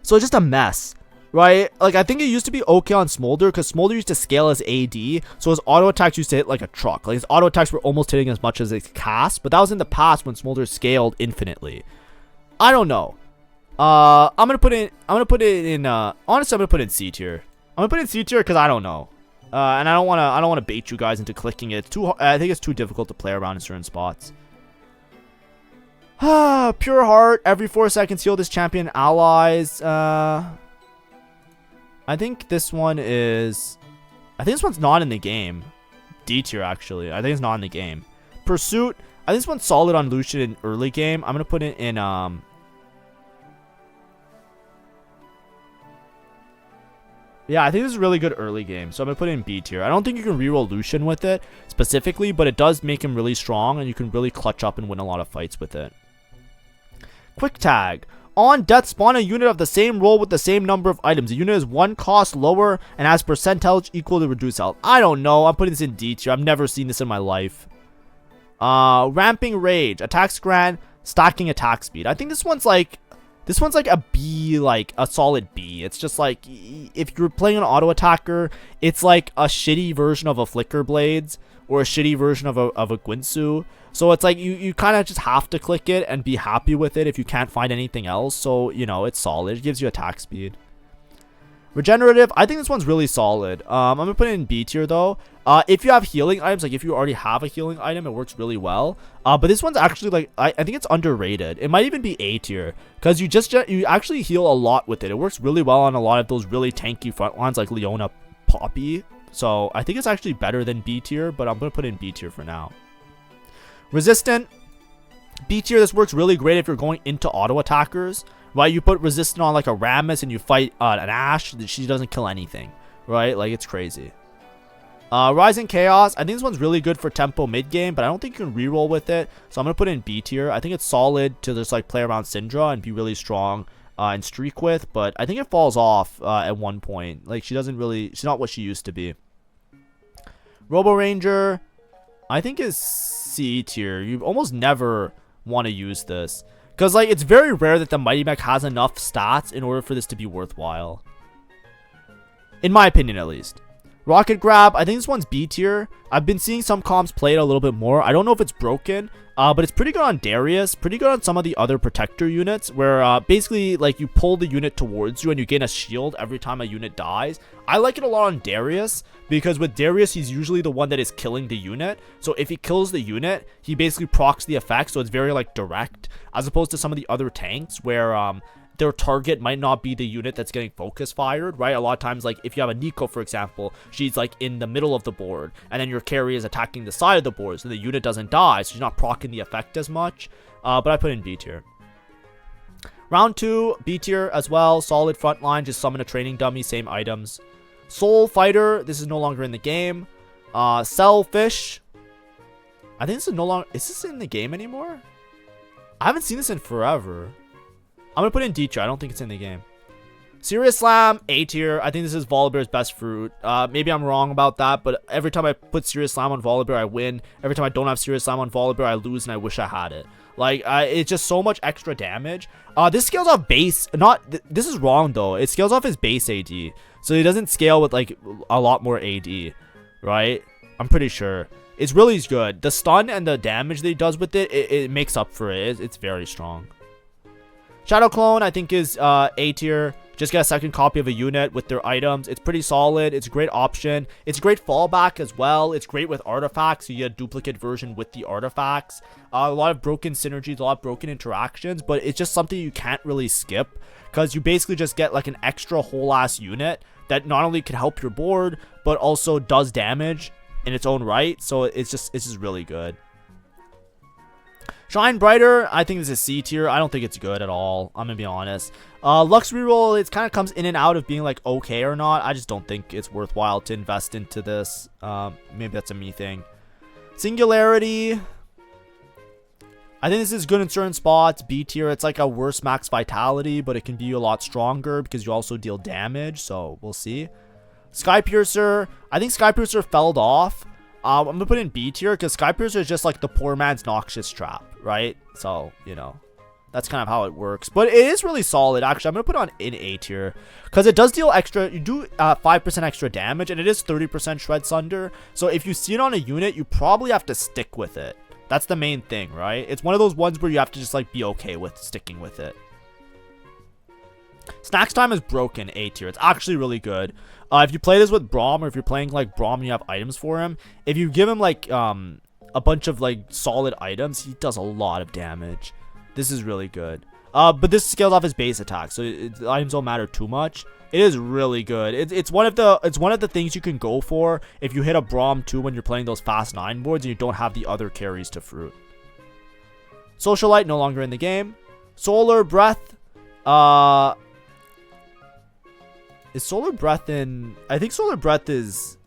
So it's just a mess, right? Like, I think it used to be okay on Smolder, because Smolder used to scale as AD, so his auto attacks used to hit like a truck. Like, his auto attacks were almost hitting as much as his cast, but that was in the past when Smolder scaled infinitely. I don't know. I'm gonna put it in honestly, I'm gonna put it in C tier. I'm gonna put it in C tier because I don't know. And I don't wanna bait you guys into clicking it. It's too I think it's too difficult to play around in certain spots. Pure Heart, every 4 seconds heal this champion allies. I think this one is, I think this one's not in the game. D tier, actually. I think it's not in the game. Pursuit, I think this one's solid on Lucian in early game. I'm gonna put it in yeah, I think this is really good early game, so I'm going to put it in B tier. I don't think you can reroll Lucian with it specifically, but it does make him really strong, and you can really clutch up and win a lot of fights with it. Quick Tag. On death, spawn a unit of the same role with the same number of items. The unit is 1 cost lower and has percentage equal to reduced health. I don't know. I'm putting this in D tier. I've never seen this in my life. Ramping Rage. Attacks grant, stacking attack speed. I think this one's like a B, like a solid B. It's just like, if you're playing an auto attacker, it's like a shitty version of a Flicker Blades or a shitty version of a Gwinsu. So it's like you kind of just have to click it and be happy with it if you can't find anything else. So, you know, it's solid. It gives you attack speed. Regenerative, I think this one's really solid. I'm gonna put it in B tier though. If you have healing items, like if you already have a healing item, it works really well. But this one's actually like, I think it's underrated. It might even be A tier, because you actually heal a lot with it. It works really well on a lot of those really tanky front lines like Leona, Poppy. So I think it's actually better than B tier, but I'm gonna put it in B tier for now. Resistant, B tier. This works really great if you're going into auto attackers. Right, you put resistant on like a Rammus and you fight an Ashe, she doesn't kill anything, right? Like, it's crazy. Rising Chaos, I think this one's really good for tempo mid game, but I don't think you can reroll with it, so I'm gonna put it in B tier. I think it's solid to just like play around Syndra and be really strong and streak with, but I think it falls off at one point. Like, she's not what she used to be. Robo Ranger, I think is C tier. You almost never want to use this, because, like, it's very rare that the Mighty Mech has enough stats in order for this to be worthwhile. In my opinion, at least. Rocket Grab, I think this one's B tier. I've been seeing some comps play it a little bit more. I don't know if it's broken, but it's pretty good on Darius, pretty good on some of the other protector units, where basically like you pull the unit towards you and you gain a shield every time a unit dies. I like it a lot on Darius, because with Darius, he's usually the one that is killing the unit. So if he kills the unit, he basically procs the effect, so it's very like direct, as opposed to some of the other tanks where their target might not be the unit that's getting focus fired, right? A lot of times, like if you have a Nico, for example, she's like in the middle of the board, and then your carry is attacking the side of the board, so the unit doesn't die, so you're not proccing the effect as much. But I put in B tier. Round 2, B tier as well. Solid front line, just summon a training dummy, same items. Soul Fighter, this is no longer in the game. Selfish, I think this is no longer, is this in the game anymore? I haven't seen this in forever. I'm going to put in D tier. I don't think it's in the game. Serious Slam, A tier. I think this is Volibear's best fruit. Maybe I'm wrong about that, but every time I put Serious Slam on Volibear, I win. Every time I don't have Serious Slam on Volibear, I lose, and I wish I had it. Like, it's just so much extra damage. This scales off base. This is wrong, though. It scales off his base AD. So it doesn't scale with, like, a lot more AD, right? I'm pretty sure. It's really good. The stun and the damage that he does with it, it makes up for it. It's very strong. Shadow Clone, I think, is A tier. Just get a second copy of a unit with their items. It's pretty solid. It's a great option. It's a great fallback as well. It's great with artifacts. So you get a duplicate version with the artifacts. A lot of broken synergies, a lot of broken interactions, but it's just something you can't really skip, because you basically just get like an extra whole ass unit that not only can help your board, but also does damage in its own right. So it's just really good. Shine Brighter, I think this is C tier. I don't think it's good at all. I'm gonna be honest. Lux Reroll, it kind of comes in and out of being like okay or not. I just don't think it's worthwhile to invest into this. Maybe that's a me thing. Singularity, I think this is good in certain spots. B tier, it's like a worse max vitality, but it can be a lot stronger because you also deal damage. So we'll see. Sky Piercer, I think Sky Piercer fell off. I'm gonna put in B tier because Sky Piercer is just like the poor man's Noxious Trap, right? So, you know, that's kind of how it works. But it is really solid. Actually, I'm gonna put on in A tier because it does deal extra. You do 5% extra damage, and it is 30% Shred Sunder. So if you see it on a unit, you probably have to stick with it. That's the main thing, right? It's one of those ones where you have to just like be okay with sticking with it. Snacks Time is broken, A tier. It's actually really good. If you play this with Braum, or if you're playing like Braum and you have items for him, if you give him like a bunch of like solid items, he does a lot of damage. This is really good. But this scales off his base attack, so the items don't matter too much. It is really good. It's one of the things you can go for if you hit a Braum 2 when you're playing those fast 9 boards and you don't have the other carries to fruit. Socialite, no longer in the game. Solar Breath, is Solar Breath in... I think Solar Breath is...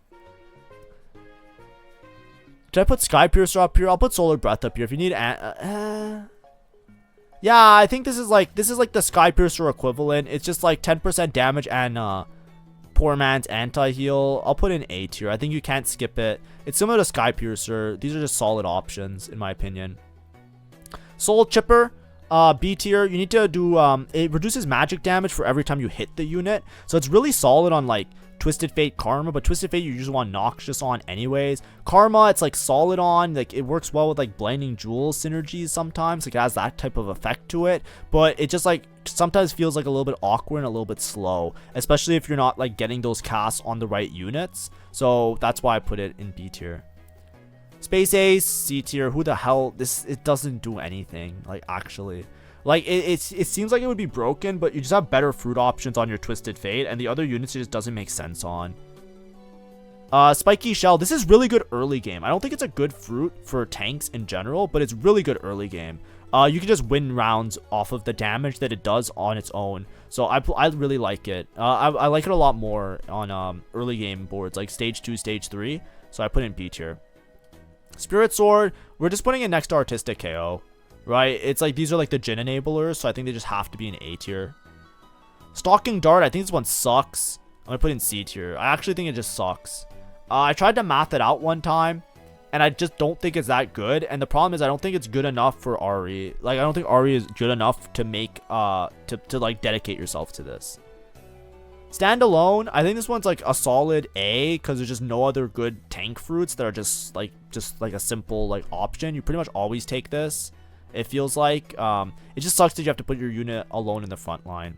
Did I put Sky Piercer up here? I'll put Solar Breath up here. If you need... yeah, I think this is like the Sky Piercer equivalent. It's just like 10% damage and poor man's anti-heal. I'll put in A tier. I think you can't skip it. It's similar to Sky Piercer. These are just solid options, in my opinion. Soul Chipper. B tier, you need to do, it reduces magic damage for every time you hit the unit. So it's really solid on like Twisted Fate Karma, but Twisted Fate you usually want Noxious on anyways. Karma, it's like solid on, like it works well with like Blinding Jewels synergies sometimes, like it has that type of effect to it, but it just like sometimes feels like a little bit awkward and a little bit slow, especially if you're not like getting those casts on the right units. So that's why I put it in B tier. Space Ace, C tier. Who the hell? It doesn't do anything. Like, actually. Like, it seems like it would be broken, but you just have better fruit options on your Twisted Fate, and the other units it just doesn't make sense on. Spiky Shell. This is really good early game. I don't think it's a good fruit for tanks in general, but it's really good early game. You can just win rounds off of the damage that it does on its own. So I really like it. I like it a lot more on early game boards, like Stage 2, Stage 3. So I put it in B tier. Spirit Sword, we're just putting it next to Artistic KO, right? It's like these are like the Jin enablers, so I think they just have to be in A tier. Stalking Dart, I think this one sucks. I'm gonna put it in C tier. I actually think it just sucks. I tried to math it out one time, and I just don't think it's that good. And the problem is I don't think it's good enough for Ari. Like, I don't think Ari is good enough to make to like dedicate yourself to this. Standalone, I think this one's like a solid A because there's just no other good tank fruits that are just like a simple like option. You pretty much always take this. It feels like it just sucks that you have to put your unit alone in the front line.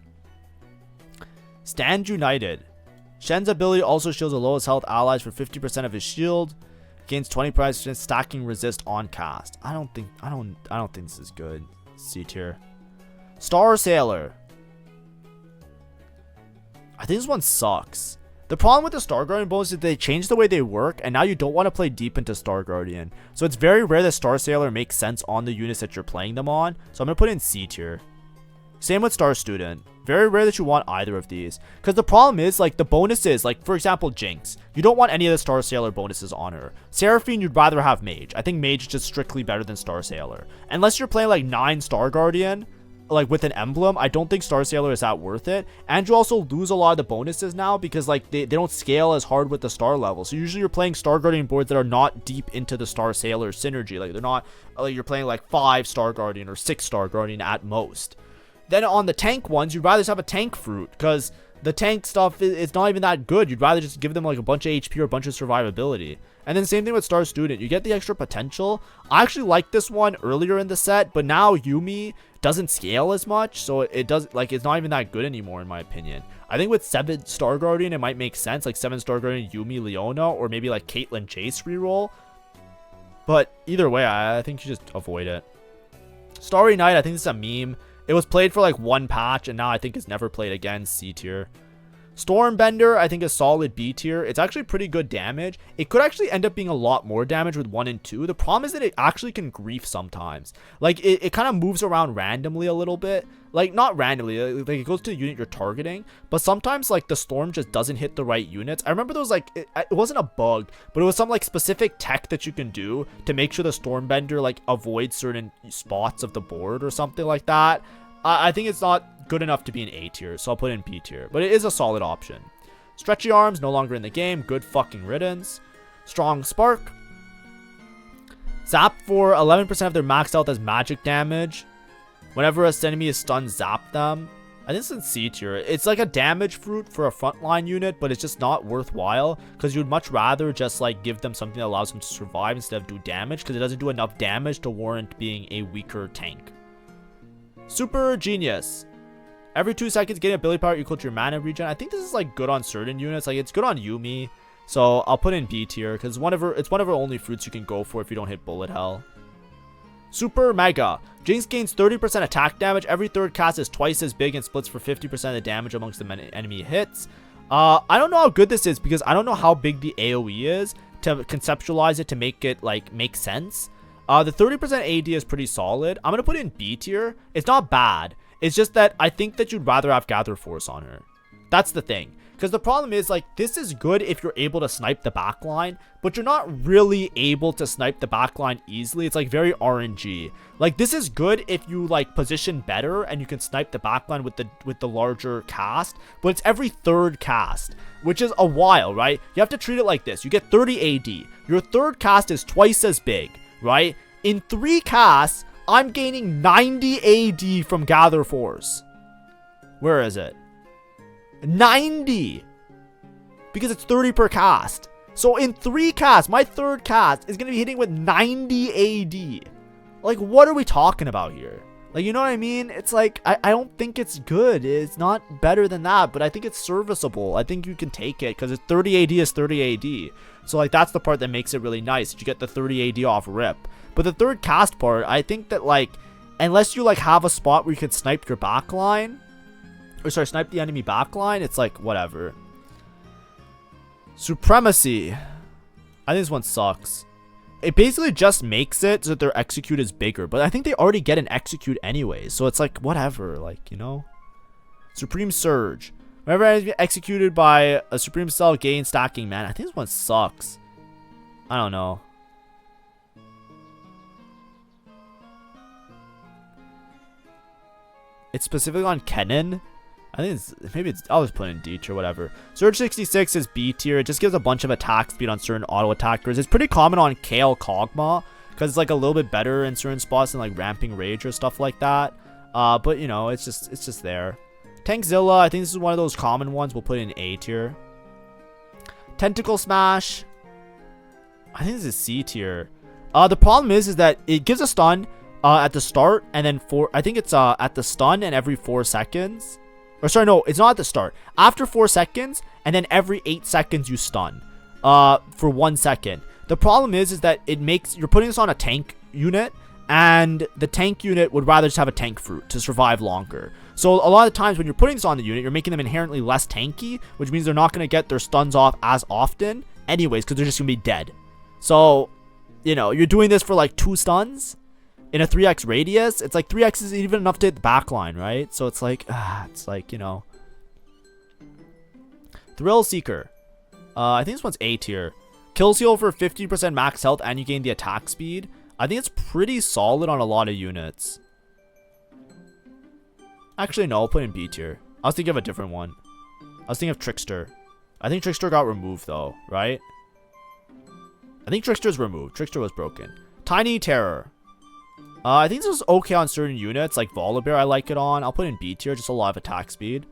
Stand United. Shen's ability also shields the lowest health allies for 50% of his shield. Gains 20% stacking resist on cast. I don't think this is good. C tier. Star Sailor. I think this one sucks. The problem with the Star Guardian bonus is they changed the way they work, and now you don't want to play deep into Star Guardian. So it's very rare that Star Sailor makes sense on the units that you're playing them on. So I'm going to put in C tier. Same with Star Student. Very rare that you want either of these. Because the problem is, like, the bonuses, like, for example, Jinx. You don't want any of the Star Sailor bonuses on her. Seraphine, you'd rather have Mage. I think Mage is just strictly better than Star Sailor. Unless you're playing, like, 9 Star Guardian, like, with an emblem, I don't think Star Sailor is that worth it. And you also lose a lot of the bonuses now because, like, they don't scale as hard with the Star level. So usually you're playing Star Guardian boards that are not deep into the Star Sailor synergy. Like, they're not, like, you're playing, like, 5 Star Guardian or 6 Star Guardian at most. Then on the tank ones, you'd rather just have a tank fruit because the tank stuff is not even that good. You'd rather just give them like a bunch of HP or a bunch of survivability. And then same thing with Star Student. You get the extra potential. I actually liked this one earlier in the set, but now Yumi doesn't scale as much, so it does, like, it's not even that good anymore in my opinion. I think with 7 Star Guardian, it might make sense, like 7 Star Guardian, Yumi, Leona, or maybe like Caitlyn Chase reroll. But either way, I think you just avoid it. Starry Night, I think this is a meme. It was played for like 1 patch, and now I think it's never played again. C tier. Stormbender, I think is solid B tier. It's actually pretty good damage. It could actually end up being a lot more damage with 1 and 2. The problem is that it actually can grief sometimes. Like, it kind of moves around randomly a little bit. Like, not randomly. Like, it goes to the unit you're targeting. But sometimes, like, the storm just doesn't hit the right units. I remember there was, like, it wasn't a bug, but it was some, like, specific tech that you can do to make sure the Stormbender, like, avoids certain spots of the board or something like that. I think it's not good enough to be an A tier, so I'll put it in B tier. But it is a solid option. Stretchy Arms, no longer in the game. Good fucking riddance. Strong Spark. Zap for 11% of their max health as magic damage. Whenever a enemy is stunned, zap them. I think it's in C tier. It's like a damage fruit for a frontline unit, but it's just not worthwhile. Because you'd much rather just like give them something that allows them to survive instead of do damage. Because it doesn't do enough damage to warrant being a weaker tank. Super Genius. Every 2 seconds, getting ability power equal to your mana regen. I think this is like good on certain units. Like, it's good on Yumi. So I'll put in B tier because it's one of her only fruits you can go for if you don't hit bullet hell. Super Mega. Jinx gains 30% attack damage. Every 3rd cast is twice as big and splits for 50% of the damage amongst the enemy hits. I don't know how good this is because I don't know how big the AoE is to conceptualize it to make it like make sense. The 30% AD is pretty solid. I'm going to put it in B tier. It's not bad. It's just that I think that you'd rather have Gather Force on her. That's the thing. Because the problem is, like, this is good if you're able to snipe the backline, but you're not really able to snipe the backline easily. It's, like, very RNG. Like, this is good if you, like, position better and you can snipe the backline with the larger cast, but it's every 3rd cast, which is a while, right? You have to treat it like this. You get 30 AD. Your 3rd cast is twice as big, right? In 3 casts, I'm gaining 90 AD from Gather Force. Where is it? 90! Because it's 30 per cast. So in 3 casts, my 3rd cast is going to be hitting with 90 AD. Like, what are we talking about here? Like, you know what I mean? It's like, I don't think it's good. It's not better than that, but I think it's serviceable. I think you can take it because it's 30 AD is 30 AD. So, like, that's the part that makes it really nice. You get the 30 AD off rip. But the 3rd cast part, I think that, like, unless you, like, have a spot where you can snipe your backline, or sorry, snipe the enemy backline, it's like, whatever. Supremacy. I think this one sucks. It basically just makes it so that their execute is bigger, but I think they already get an execute anyway, so it's like, whatever, like, you know? Supreme Surge. Whenever it is executed by a Supreme Cell, gain stacking mana. I think this one sucks. I don't know. It's specifically on Kennen. I think I'll just put in D tier, whatever. Surge 66 is B tier. It just gives a bunch of attack speed on certain auto attackers. It's pretty common on Kale Kog'Maw because it's like a little bit better in certain spots than like Ramping Rage or stuff like that. But you know, it's just there. Tankzilla, I think this is one of those common ones. We'll put in A tier. Tentacle Smash, I think this is C tier. The problem is that it gives a stun at the start, and then I think it's at the stun and every 4 seconds. Or sorry, no, it's not at the start. After 4 seconds, and then every 8 seconds you stun for 1 second. The problem is that you're putting this on a tank unit, and the tank unit would rather just have a tank fruit to survive longer. So a lot of times when you're putting this on the unit, you're making them inherently less tanky, which means they're not going to get their stuns off as often anyways, because they're just going to be dead. So, you know, you're doing this for like 2 stuns in a 3x radius. It's like 3x is even enough to hit the backline, right? So it's like, you know. Thrill Seeker. I think this one's A tier. Kills heal for 50% max health and you gain the attack speed. I think it's pretty solid on a lot of units. Actually, no, I'll put in B tier. I was thinking of a different one. I was thinking of Trickster. I think Trickster got removed though, right? I think Trickster's removed. Trickster was broken. Tiny Terror. I think this is okay on certain units, like Volibear I like it on. I'll put in B tier, just a lot of attack speed.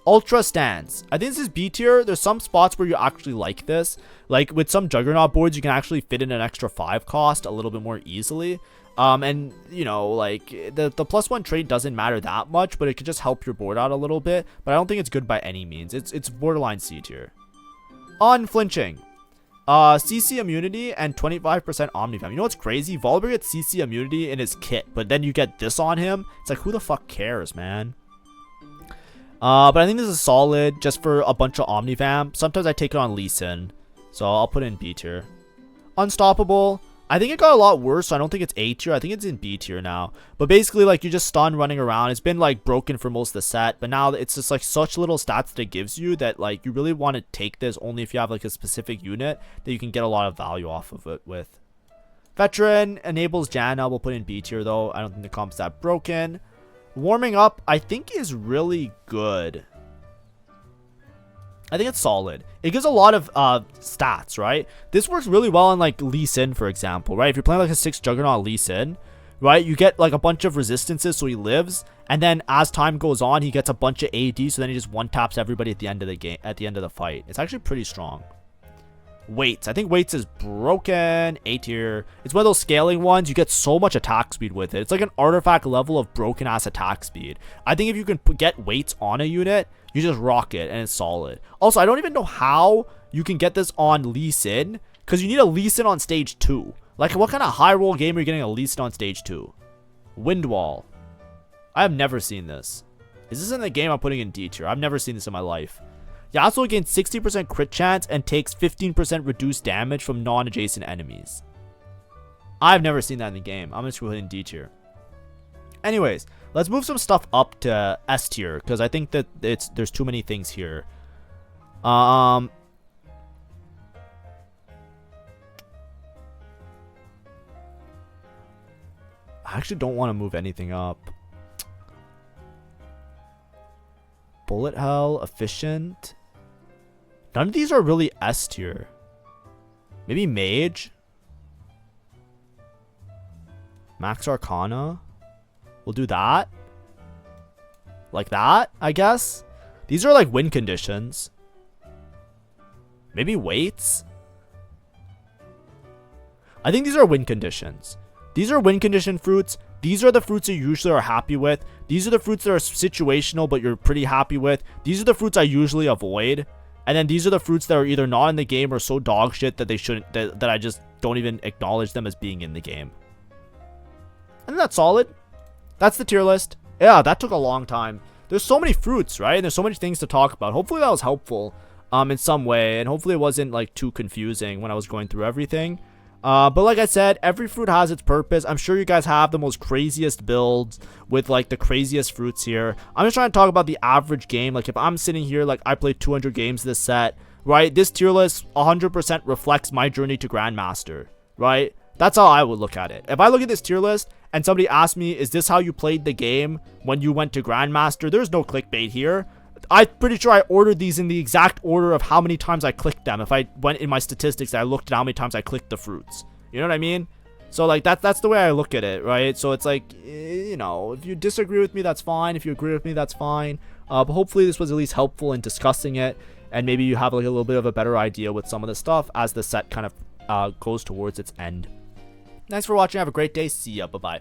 Ultra Stance. I think this is B tier. There's some spots where you actually like this. Like with some Juggernaut boards, you can actually fit in an extra 5 cost a little bit more easily. And you know, like the +1 trade doesn't matter that much, but it could just help your board out a little bit. But I don't think it's good by any means. It's borderline C tier. Unflinching. CC immunity and 25% Omnifam. You know what's crazy? Volibear gets CC immunity in his kit, but then you get this on him. It's like, who the fuck cares, man? But I think this is solid just for a bunch of Omnifam. Sometimes I take it on Lee Sin, so I'll put it in B tier. Unstoppable. I think it got a lot worse, so I don't think it's A tier. I think it's in B tier now. But basically, like, you just stun running around. It's been, like, broken for most of the set. But now it's just, like, such little stats that it gives you that, like, you really want to take this only if you have, like, a specific unit that you can get a lot of value off of it with. Veteran enables Janna. We'll put in B tier, though. I don't think the comp's that broken. Warming Up, I think, is really good. I think it's solid. It gives a lot of stats, right? This works really well on like Lee Sin, for example, right? If you're playing like a 6 Juggernaut Lee Sin, right? You get like a bunch of resistances so he lives, and then as time goes on, he gets a bunch of AD, so then he just one-taps everybody at the end of the game, at the end of the fight. It's actually pretty strong. Weights. I think Weights is broken. A tier. It's one of those scaling ones. You get so much attack speed with it. It's like an artifact level of broken ass attack speed. I think if you can get Weights on a unit, you just rock it and it's solid. Also, I don't even know how you can get this on Lee Sin, because you need a Lee Sin on stage 2. Like, what kind of high roll game are you getting a Lee Sin on stage 2? Windwall. I have never seen this. Is this in the game I'm putting in D tier? I've never seen this in my life. Yasuo gains 60% crit chance and takes 15% reduced damage from non-adjacent enemies. I've never seen that in the game. I'm just going to put it in D tier. Anyways, let's move some stuff up to S tier, because I think that there's too many things here. I actually don't want to move anything up. Bullet Hell, Efficient. None of these are really S tier. Maybe Mage. Max Arcana. We'll do that. Like that, I guess. These are like win conditions. Maybe Weights. I think these are win conditions. These are win condition fruits. These are the fruits you usually are happy with. These are the fruits that are situational but you're pretty happy with. These are the fruits I usually avoid. And then these are the fruits that are either not in the game or so dog shit that they shouldn't, that I just don't even acknowledge them as being in the game. And that's solid. That's the tier list. Yeah, that took a long time. There's so many fruits, right? And there's so many things to talk about. Hopefully that was helpful in some way. And hopefully it wasn't like too confusing when I was going through everything. But like I said, every fruit has its purpose. I'm sure you guys have the most craziest builds with like the craziest fruits here. I'm just trying to talk about the average game. Like if I'm sitting here, like I played 200 games this set, right? This tier list 100% reflects my journey to Grandmaster, right? That's how I would look at it. If I look at this tier list and somebody asks me, is this how you played the game when you went to Grandmaster? There's no clickbait here. I'm pretty sure I ordered these in the exact order of how many times I clicked them. If I went in my statistics, I looked at how many times I clicked the fruits. You know what I mean? So like that's the way I look at it, right? So it's like, you know, if you disagree with me, that's fine. If you agree with me, that's fine. But hopefully this was at least helpful in discussing it, and maybe you have like a little bit of a better idea with some of the stuff as the set kind of goes towards its end. Thanks for watching. Have a great day. See ya. Bye bye.